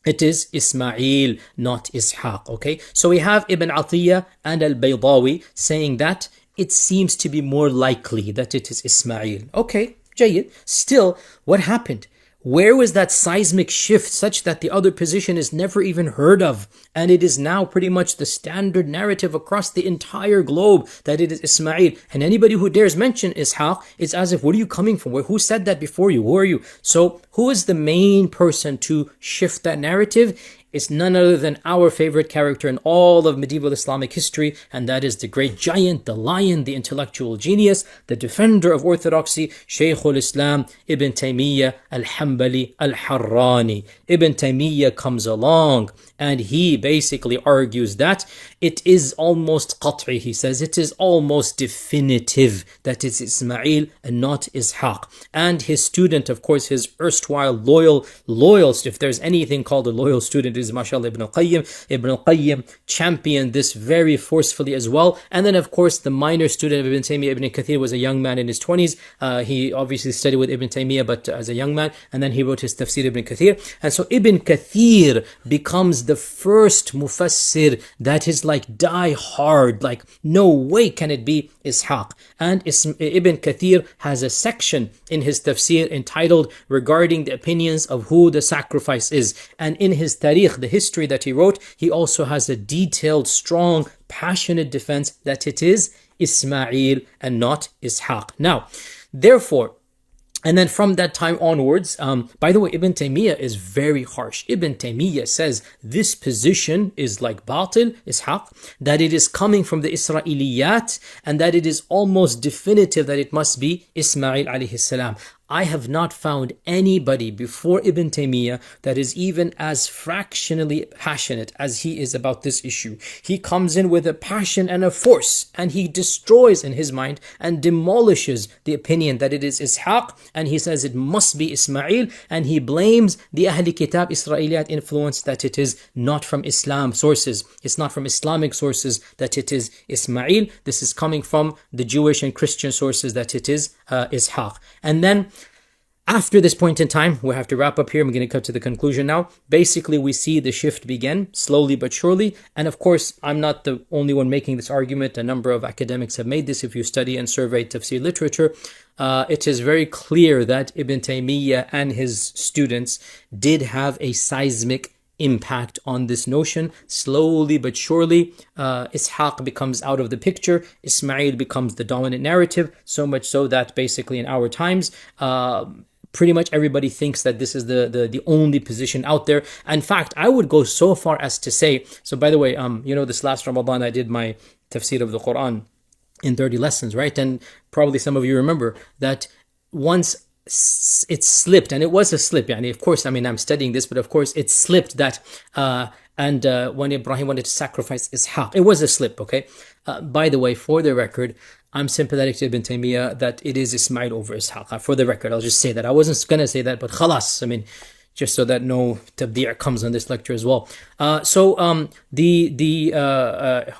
Speaker 1: it is Ismail, not Ishaq. Okay, so we have Ibn Atiyya and Al-Baydawi saying that it seems to be more likely that it is Ismail. Okay, Jayyid. Still, what happened? Where was that seismic shift such that the other position is never even heard of? And it is now pretty much the standard narrative across the entire globe that it is Ismail. And anybody who dares mention Ishaq, it's as if, what are you coming from? Who said that before you? Who are you? So who is the main person to shift that narrative? It's none other than our favorite character in all of medieval Islamic history, and that is the great giant, the lion, the intellectual genius, the defender of orthodoxy, Shaykh al-Islam, Ibn Taymiyyah al-Hanbali al-Harrani. Ibn Taymiyyah comes along and he basically argues that it is almost qat'i. He says it is almost definitive that it's Ismail and not Ishaq. And his student, of course, his erstwhile loyal, if there's anything called a loyal student, is mashallah Ibn al-Qayyim. Ibn al-Qayyim championed this very forcefully as well. And then, of course, the minor student of Ibn Taymiyyah, Ibn Kathir, was a young man in his 20s. He obviously studied with Ibn Taymiyyah, but as a young man. And then he wrote his tafsir, Ibn Kathir. And so Ibn Kathir becomes the first mufassir that is like die hard, like no way can it be Ishaq. And Ibn Kathir has a section in his tafsir entitled regarding the opinions of who the sacrifice is. And in his tarikh, the history that he wrote, he also has a detailed, strong, passionate defense that it is Ismail and not Ishaq. Now, therefore, and then from that time onwards, by the way, Ibn Taymiyyah is very harsh. Ibn Taymiyyah says this position is like batil, Ishaq, that it is coming from the Israeliyat, and that it is almost definitive that it must be Ismail alayhi salam. I have not found anybody before Ibn Taymiyyah that is even as fractionally passionate as he is about this issue. He comes in with a passion and a force, and he destroys in his mind and demolishes the opinion that it is Ishaq, and he says it must be Ismail, and he blames the Ahli Kitab Israeliyat influence that it is not from Islam sources, it's not from Islamic sources that it is Ismail. This is coming from the Jewish and Christian sources that it is Ishaq. And then after this point in time, we have to wrap up here. I'm going to cut to the conclusion now. Basically, we see the shift begin slowly but surely. And of course, I'm not the only one making this argument. A number of academics have made this. If you study and survey tafsir literature, it is very clear that Ibn Taymiyyah and his students did have a seismic impact on this notion. Slowly but surely, Ishaq becomes out of the picture. Ismail becomes the dominant narrative, so much so that basically in our times, pretty much everybody thinks that this is the only position out there. In fact, I would go so far as to say, so by the way, this last Ramadan I did my tafsir of the Qur'an in 30 lessons, right? And probably some of you remember that once it slipped, and it was a slip, of course, I'm studying this, but of course it slipped that when Ibrahim wanted to sacrifice Ishaq, it was a slip, okay? By the way, for the record, I'm sympathetic to Ibn Taymiyyah that it is Ismail over Ishaq. For the record, I'll just say that. I wasn't going to say that, but khalas, just so that no tabdi' comes on this lecture as well. What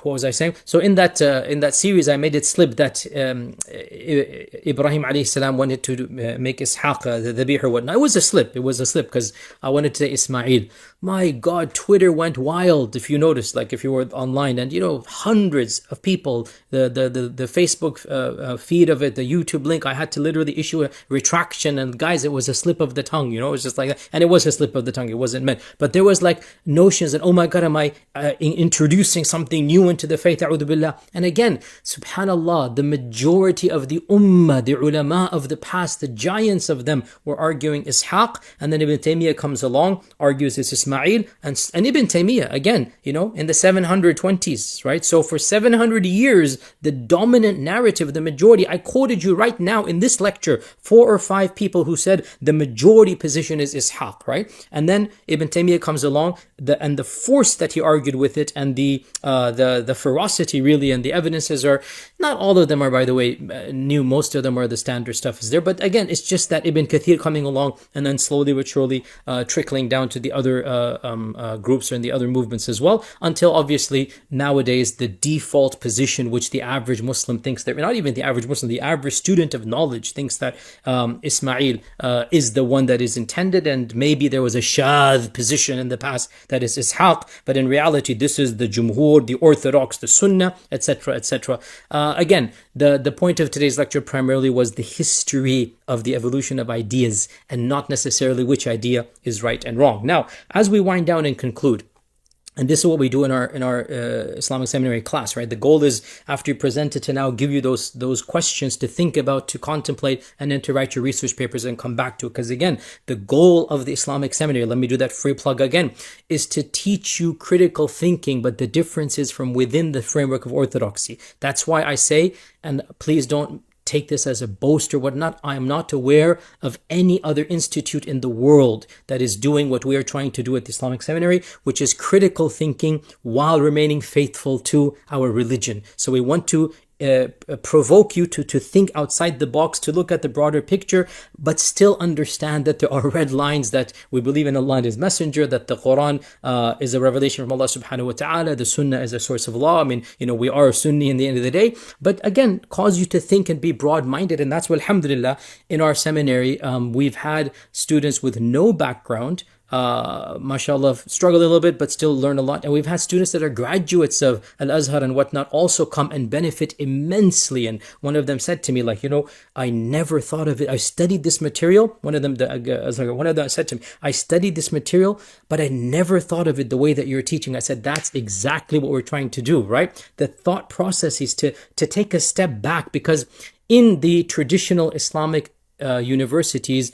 Speaker 1: was I saying? So in that series, I made it slip that Ibrahim alayhi salam wanted to make Ishaq the dhabih or whatnot. It was a slip because I wanted to say Ismail. My God, Twitter went wild. If you noticed, like if you were online, and hundreds of people, the Facebook feed of it, the YouTube link, I had to literally issue a retraction. And guys, it was a slip of the tongue. It was just like that, and it was a slip of the tongue. It wasn't meant. But there was like notions that, oh my God, am I introducing something new into the faith? A'udhu billah. And again, subhanallah, the majority of the ummah, the ulama of the past, the giants of them were arguing Ishaq, and then Ibn Taymiyyah comes along, argues it's Ismail, and Ibn Taymiyyah, again, in the 720s, right? So for 700 years, the dominant narrative, the majority, I quoted you right now in this lecture, 4 or 5 people who said the majority position is Ishaq, right? And then Ibn Taymiyyah comes along, and the force that he argued with it, and the ferocity really, and the evidences are, not all of them are, by the way, new. Most of them are the standard stuff is there. But again, it's just that Ibn Kathir coming along, and then slowly but surely trickling down to the other groups and the other movements as well, until obviously nowadays the default position, which the average Muslim thinks that, not even the average Muslim, the average student of knowledge thinks that Ismail is the one that is intended, and maybe there was a shadh position in the past that is Ishaq, but in reality this is the Jumhur, the Orthodox, the Sunnah, etc., etc. Again, the point of today's lecture primarily was the history of the evolution of ideas, and not necessarily which idea is right and wrong. Now, as we wind down and conclude, and this is what we do in our Islamic seminary class, right? The goal is, after you present it, to now give you those questions to think about, to contemplate, and then to write your research papers and come back to it. Because again, the goal of the Islamic seminary, let me do that free plug again, is to teach you critical thinking, but the difference is from within the framework of orthodoxy. That's why I say, and please don't take this as a boast or whatnot, I am not aware of any other institute in the world that is doing what we are trying to do at the Islamic Seminary, which is critical thinking while remaining faithful to our religion. So we want to provoke you to think outside the box, to look at the broader picture, but still understand that there are red lines, that we believe in Allah and His Messenger, that the Qur'an is a revelation from Allah subhanahu wa ta'ala, the Sunnah is a source of law. We are Sunni in the end of the day, but again, cause you to think and be broad-minded. And that's what, alhamdulillah, in our seminary, we've had students with no background, mashallah, struggle a little bit, but still learn a lot. And we've had students that are graduates of Al-Azhar and whatnot also come and benefit immensely. And one of them said to me, I never thought of it. I studied this material. One of them said to me, I studied this material, but I never thought of it the way that you're teaching. I said, that's exactly what we're trying to do, right? The thought process is to take a step back, because in the traditional Islamic universities,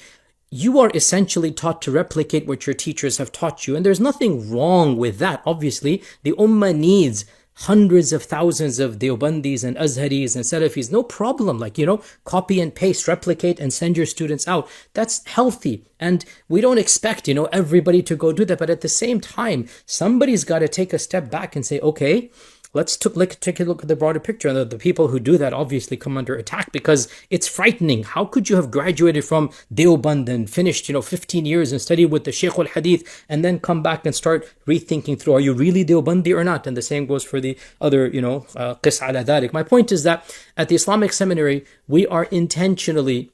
Speaker 1: you are essentially taught to replicate what your teachers have taught you. And there's nothing wrong with that. Obviously, the ummah needs hundreds of thousands of Deobandis and Azharis and Salafis, no problem. Like, copy and paste, replicate, and send your students out. That's healthy. And we don't expect, everybody to go do that. But at the same time, somebody's got to take a step back and say, okay, let's take a look at the broader picture. And the people who do that obviously come under attack because it's frightening. How could you have graduated from Deoband and finished, 15 years and studied with the Shaykh al-Hadith and then come back and start rethinking through, are you really Deobandi or not? And the same goes for the other, qis ala dhalik. My point is that at the Islamic seminary, we are intentionally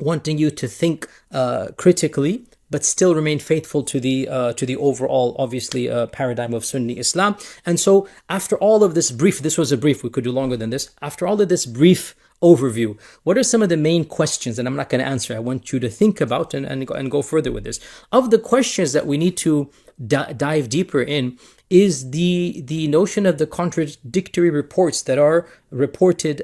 Speaker 1: wanting you to think critically, but still remain faithful to the overall, obviously, paradigm of Sunni Islam. And so after all of this brief, this was a brief, we could do longer than this. After all of this brief overview, what are some of the main questions? And I'm not going to answer. I want you to think about and go further with this. Of the questions that we need to dive deeper in is the notion of the contradictory reports that are reported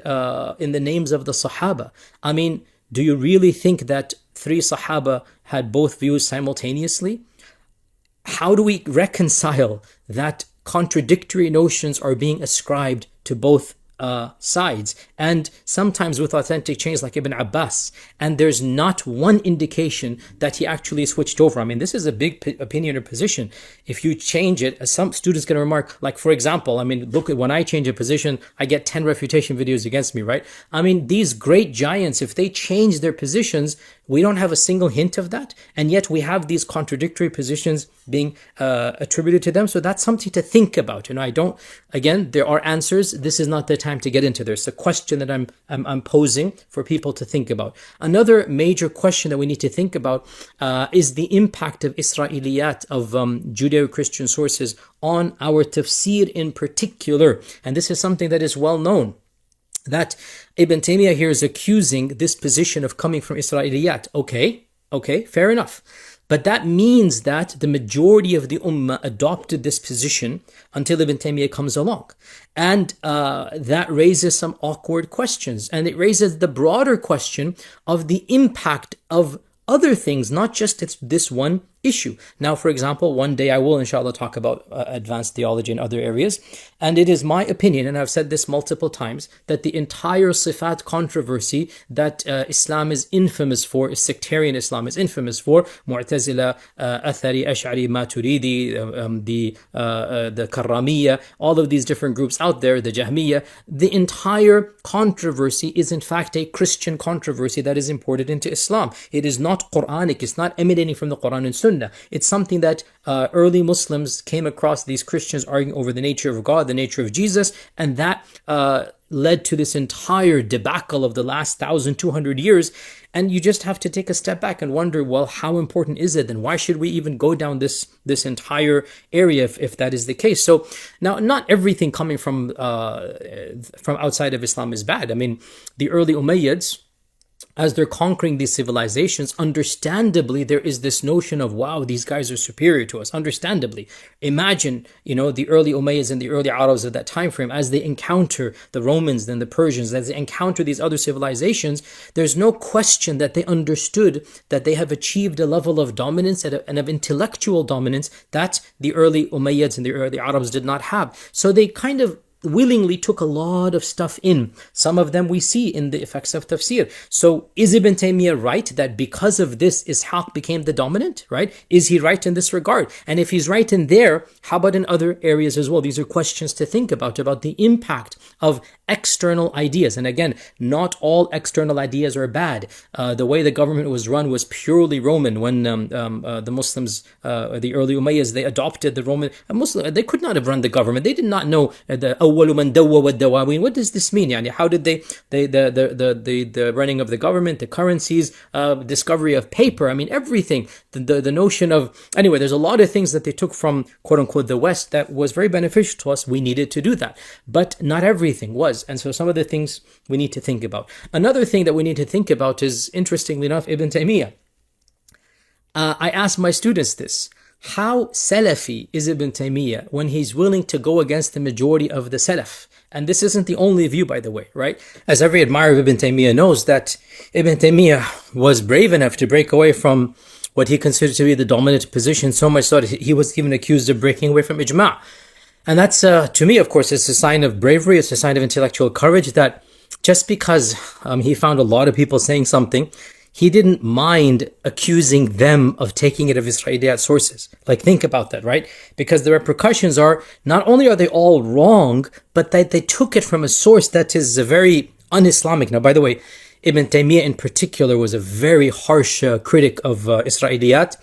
Speaker 1: in the names of the Sahaba. I mean, do you really think that 3 Sahaba had both views simultaneously? How do we reconcile that contradictory notions are being ascribed to both sides, and sometimes with authentic chains like Ibn Abbas, and there's not one indication that he actually switched over? I mean, this is a big opinion or position. If you change it, as some students can remark, like for example, I mean, look at when I change a position, I get 10 refutation videos against me, right? I mean, these great giants, if they change their positions, we don't have a single hint of that, and yet we have these contradictory positions being attributed to them. So that's something to think about. Again, there are answers. This is not the time to get into this. It's a question that I'm posing for people to think about. Another major question that we need to think about is the impact of Israeliyat, of Judeo-Christian sources on our tafsir in particular. And this is something that is well known, that Ibn Taymiyyah here is accusing this position of coming from Israeliyat. Okay, fair enough. But that means that the majority of the Ummah adopted this position until Ibn Taymiyyah comes along. And that raises some awkward questions. And it raises the broader question of the impact of other things, not just this one issue. Now, for example, one day I will, inshallah, talk about advanced theology in other areas. And it is my opinion, and I've said this multiple times, that the entire sifat controversy that Islam is infamous for, sectarian Islam is infamous for, Mu'tazila, Athari, Ash'ari, Maturidi, the Karramiyya, all of these different groups out there, the Jahmiyya, the entire controversy is in fact a Christian controversy that is imported into Islam. It is not Qur'anic, it's not emanating from the Qur'an and Sunnah. It's something that early Muslims came across, these Christians arguing over the nature of God, the nature of Jesus, and that led to this entire debacle of the last 1,200 years. And you just have to take a step back and wonder, well, how important is it? And why should we even go down this entire area if that is the case? So now, not everything coming from outside of Islam is bad. I mean, the early Umayyads, as they're conquering these civilizations, understandably, there is this notion of, wow, these guys are superior to us, understandably. Imagine, the early Umayyads and the early Arabs of that time frame, as they encounter the Romans and the Persians, as they encounter these other civilizations, there's no question that they understood that they have achieved a level of dominance and of intellectual dominance that the early Umayyads and the early Arabs did not have. So they kind of willingly took a lot of stuff in. Some of them we see in the effects of tafsir. So is Ibn Taymiyyah right that because of this, Ishaq became the dominant, right? Is he right in this regard? And if he's right in there, how about in other areas as well? These are questions to think about the impact of external ideas. And again, not all external ideas are bad. The way the government was run was purely Roman. When the Muslims, the early Umayyads, they adopted the Roman Muslim, they could not have run the government. They did not know the أول من دوّى الدواوين. What does this mean? Yani, how did the running of the government, the currencies, discovery of paper, I mean, everything, the notion of, anyway, there's a lot of things that they took from, quote unquote, the West that was very beneficial to us. We needed to do that. But not everything was. And so some of the things we need to think about. Another thing that we need to think about is, interestingly enough, Ibn Taymiyyah. I asked my students this. How Salafi is Ibn Taymiyyah when he's willing to go against the majority of the Salaf? And this isn't the only view, by the way, right? As every admirer of Ibn Taymiyyah knows, that Ibn Taymiyyah was brave enough to break away from what he considered to be the dominant position, so much so that he was even accused of breaking away from ijma'. And that's, to me, of course, it's a sign of bravery. It's a sign of intellectual courage that just because he found a lot of people saying something, he didn't mind accusing them of taking it of Israeliyat sources. Like, think about that, right? Because the repercussions are, not only are they all wrong, but that they took it from a source that is very un-Islamic. Now, by the way, Ibn Taymiyyah in particular was a very harsh critic of Israeliyat,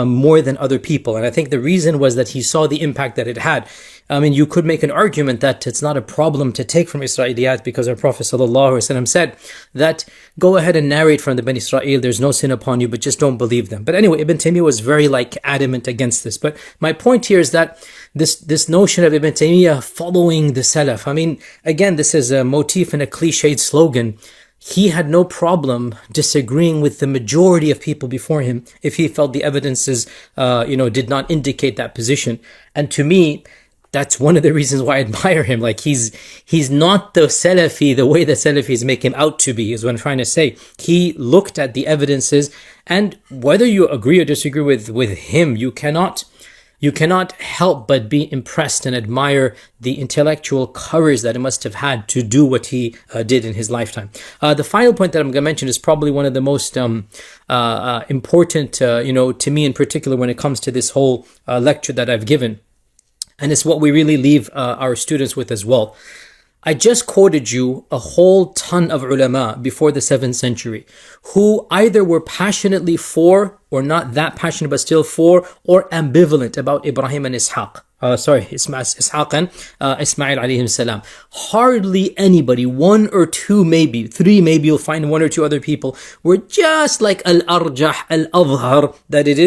Speaker 1: more than other people. And I think the reason was that he saw the impact that it had. I mean, you could make an argument that it's not a problem to take from Israeliyat because our Prophet ﷺ said that go ahead and narrate from the Ben Israel, there's no sin upon you, but just don't believe them. But anyway, Ibn Taymiyyah was very adamant against this. But my point here is that this notion of Ibn Taymiyyah following the Salaf, I mean, again, this is a motif and a cliched slogan. He had no problem disagreeing with the majority of people before him if he felt the evidences, did not indicate that position. And to me, that's one of the reasons why I admire him. Like, he's not the Salafi the way the Salafis make him out to be, is what I'm trying to say. He looked at the evidences, and whether you agree or disagree with him, you cannot help but be impressed and admire the intellectual courage that he must have had to do what he did in his lifetime. The final point that I'm going to mention is probably one of the most important, to me in particular when it comes to this whole lecture that I've given. And it's what we really leave our students with as well. I just quoted you a whole ton of ulama before the 7th century who either were passionately for, or not that passionate but still for, or ambivalent about Ibrahim and Ishaq. Ishaq and Ismail alayhim salam. Hardly anybody, one or two maybe, three maybe, you'll find one or two other people, were just like al-arjah, al-adhhar, that it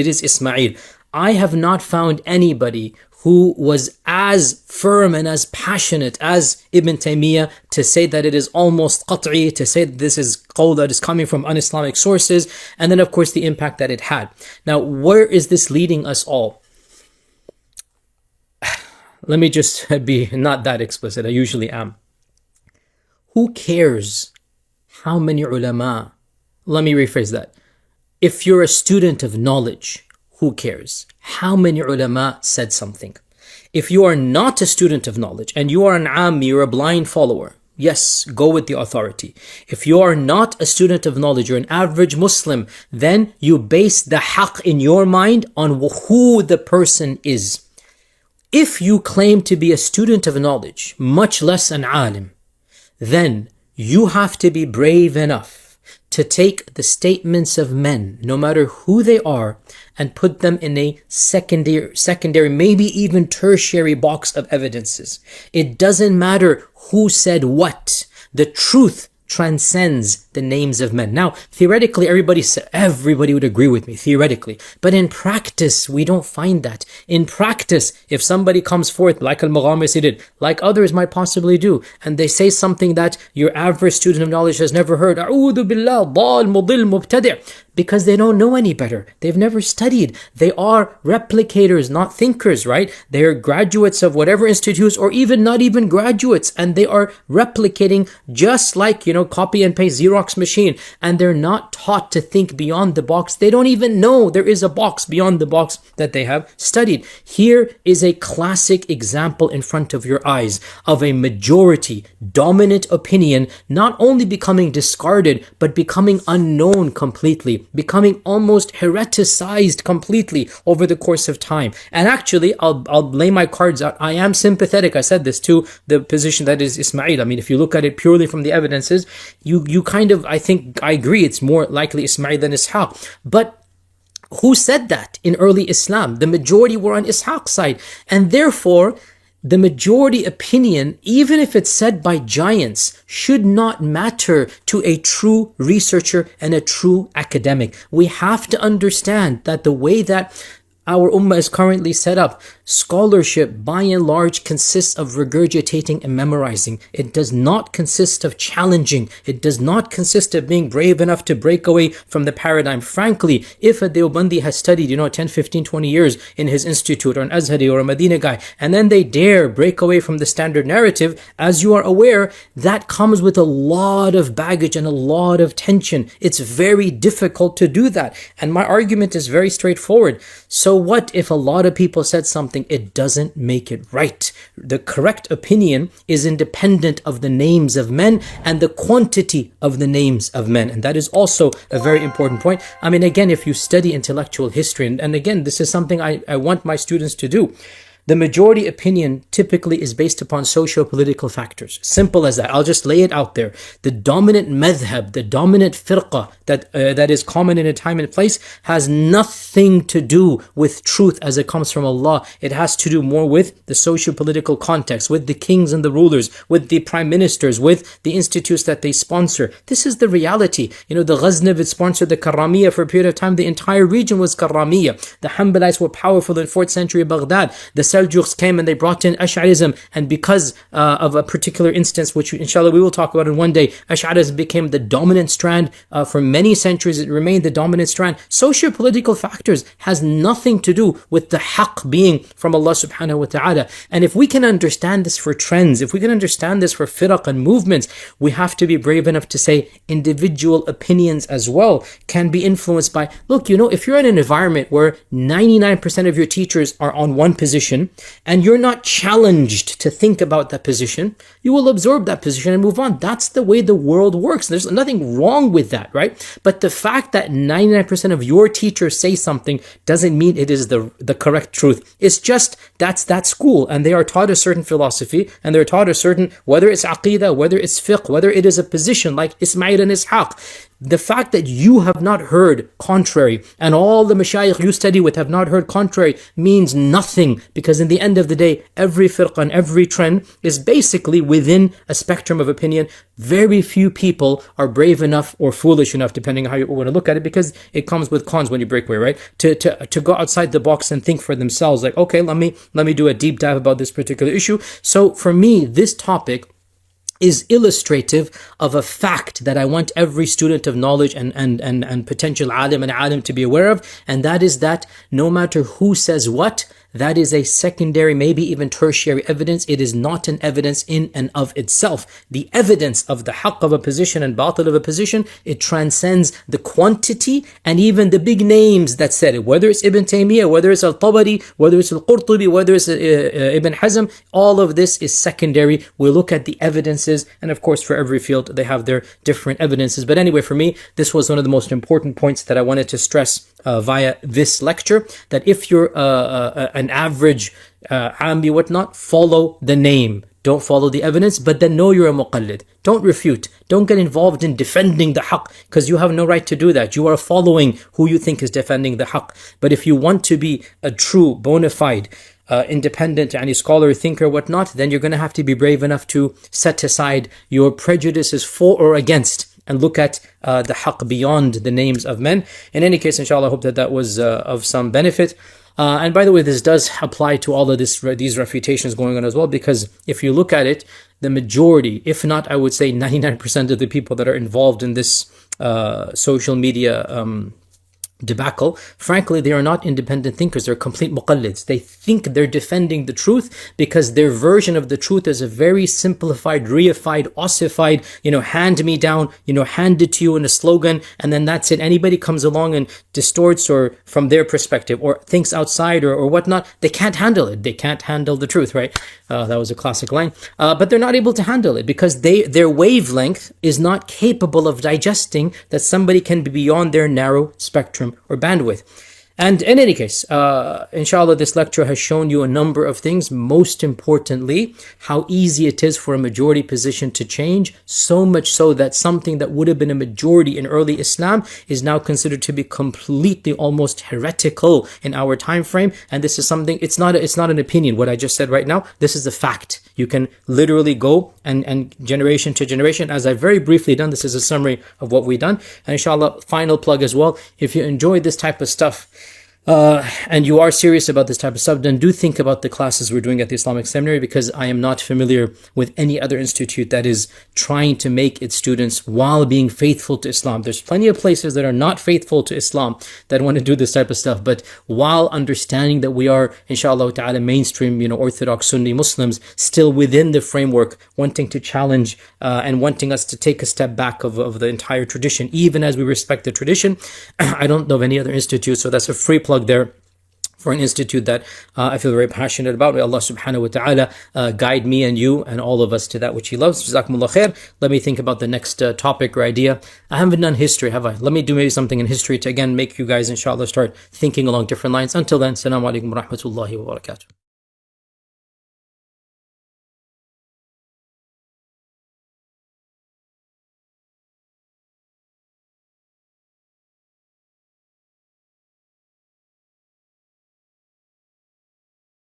Speaker 1: is Ismail. I have not found anybody who was as firm and as passionate as Ibn Taymiyyah to say that it is almost qat'i, to say that this is qawl that is coming from un-Islamic sources, and then of course the impact that it had. Now, where is this leading us all? Let me just be not that explicit, I usually am. Who cares how many ulama? Let me rephrase that. If you're a student of knowledge, who cares how many ulama said something? If you are not a student of knowledge and you are an ammi, you're a blind follower, yes, go with the authority. If you are not a student of knowledge, you're an average Muslim, then you base the haqq in your mind on who the person is. If you claim to be a student of knowledge, much less an alim, then you have to be brave enough to take the statements of men, no matter who they are, and put them in a secondary, maybe even tertiary box of evidences. It doesn't matter who said what. The truth transcends the names of men. Now, theoretically, everybody would agree with me, theoretically. But in practice, we don't find that. In practice, if somebody comes forth, like Al-Maghamisi did, like others might possibly do, and they say something that your average student of knowledge has never heard, A'udhu billah, dal, mudil, mubtadi', because they don't know any better. They've never studied. They are replicators, not thinkers, right? They are graduates of whatever institutes, or even not even graduates, and they are replicating just like, copy and paste Xerox machine, and they're not taught to think beyond the box. They don't even know there is a box beyond the box that they have studied. Here is a classic example in front of your eyes of a majority dominant opinion not only becoming discarded, but becoming unknown completely, becoming almost hereticized completely over the course of time. And actually, I'll lay my cards out. I am sympathetic, I said this, to the position that is Ismail. I mean, if you look at it purely from the evidences, you kind of, I think, I agree, it's more likely Ismail than Ishaq. But who said that in early Islam? The majority were on Ishaq's side. And therefore, the majority opinion, even if it's said by giants, should not matter to a true researcher and a true academic. We have to understand that the way that our ummah is currently set up, scholarship by and large consists of regurgitating and memorizing. It does not consist of challenging. It does not consist of being brave enough to break away from the paradigm. Frankly, if a Deobandi has studied, 10, 15, 20 years in his institute, or an Azhari or a Medina guy, and then they dare break away from the standard narrative, as you are aware, that comes with a lot of baggage and a lot of tension. It's very difficult to do that. And my argument is very straightforward. So So what if a lot of people said something? It doesn't make it right. The correct opinion is independent of the names of men and the quantity of the names of men. And that is also a very important point. I mean, again, if you study intellectual history, and again, this is something I want my students to do. The majority opinion typically is based upon socio-political factors. Simple as that. I'll just lay it out there. The dominant madhab, the dominant firqa that is common in a time and place has nothing to do with truth as it comes from Allah. It has to do more with the socio-political context, with the kings and the rulers, with the prime ministers, with the institutes that they sponsor. This is the reality. You know, the Ghaznavid sponsored the Karramiyya for a period of time. The entire region was Karramiyya. The Hanbalites were powerful in 4th century Baghdad. The Seljuks came and they brought in Ash'arism, and because of a particular instance, which inshallah we will talk about in one day, Ash'arism became the dominant strand. For many centuries it remained the dominant strand. Socio-political factors has nothing to do with the haqq being from Allah subhanahu wa ta'ala. And if we can understand this for trends, if we can understand this for firaq and movements, we have to be brave enough to say individual opinions as well can be influenced by, look, you know, if you're in an environment where 99% of your teachers are on one position, and you're not challenged to think about that position, you will absorb that position and move on. That's the way the world works. There's nothing wrong with that, right? But the fact that 99% of your teachers say something doesn't mean it is the correct truth. It's just that's that school, and they are taught a certain philosophy, and they're taught a certain, whether it's aqidah, whether it's fiqh, whether it is a position like Ismail and Ishaq. The fact that you have not heard contrary, and all the mashayikh you study with have not heard contrary, means nothing, because in the end of the day, every firqa and every trend is basically within a spectrum of opinion. Very few people are brave enough or foolish enough, depending on how you want to look at it, because it comes with cons when you break away, right? To go outside the box and think for themselves, like, okay, let me do a deep dive about this particular issue. So for me, this topic is illustrative of a fact that I want every student of knowledge and potential alim and alim to be aware of, and that is that no matter who says what, that is a secondary, maybe even tertiary evidence. It is not an evidence in and of itself. The evidence of the haqq of a position and batil of a position, it transcends the quantity and even the big names that said it. Whether it's Ibn Taymiyyah, whether it's Al-Tabari, whether it's Al-Qurtubi, whether it's Ibn Hazm, all of this is secondary. We look at the evidences, and of course for every field they have their different evidences. But anyway, for me, this was one of the most important points that I wanted to stress via this lecture, that if you're an average ambi whatnot, follow the name, don't follow the evidence, but then know you're a muqallid. Don't refute, don't get involved in defending the haqq, because you have no right to do that. You are following who you think is defending the haqq. But if you want to be a true bona fide independent any scholar, thinker, whatnot, then you're going to have to be brave enough to set aside your prejudices for or against and look at the haqq beyond the names of men. In any case, inshallah, I hope that was of some benefit. And by the way, this does apply to all of these refutations going on as well, because if you look at it, the majority, if not, I would say 99% of the people that are involved in this social media debacle, frankly, they are not independent thinkers. They're complete muqallids. They think they're defending the truth because their version of the truth is a very simplified, reified, ossified, hand me down, hand it to you in a slogan, and then that's it. Anybody comes along and distorts or from their perspective or thinks outside or whatnot, they can't handle it. They can't handle the truth, right? That was a classic line. But they're not able to handle it because their wavelength is not capable of digesting that somebody can be beyond their narrow spectrum or bandwidth. And in any case, inshallah, this lecture has shown you a number of things. Most importantly, how easy it is for a majority position to change, so much so that something that would have been a majority in early Islam is now considered to be completely almost heretical in our time frame. And this is something, it's not an opinion, what I just said right now. This is a fact. You can literally go and generation to generation, as I've very briefly done. This is a summary of what we've done. And inshallah, final plug as well. If you enjoy this type of stuff, and you are serious about this type of stuff, then do think about the classes we're doing at the Islamic Seminary, because I am not familiar with any other institute that is trying to make its students while being faithful to Islam. There's plenty of places that are not faithful to Islam that want to do this type of stuff, but while understanding that we are, inshallah ta'ala, mainstream, Orthodox Sunni Muslims, still within the framework, wanting to challenge and wanting us to take a step back of the entire tradition, even as we respect the tradition. I don't know of any other institute, so that's a free plug there for an institute that I feel very passionate about. May Allah subhanahu wa ta'ala guide me and you and all of us to that which He loves. Jazakumullah khair. Let me think about the next topic or idea. I haven't done history, have I? Let me do maybe something in history to again make you guys inshallah start thinking along different lines. Until then, Assalamu alaikum wa rahmatullahi wa barakatuh.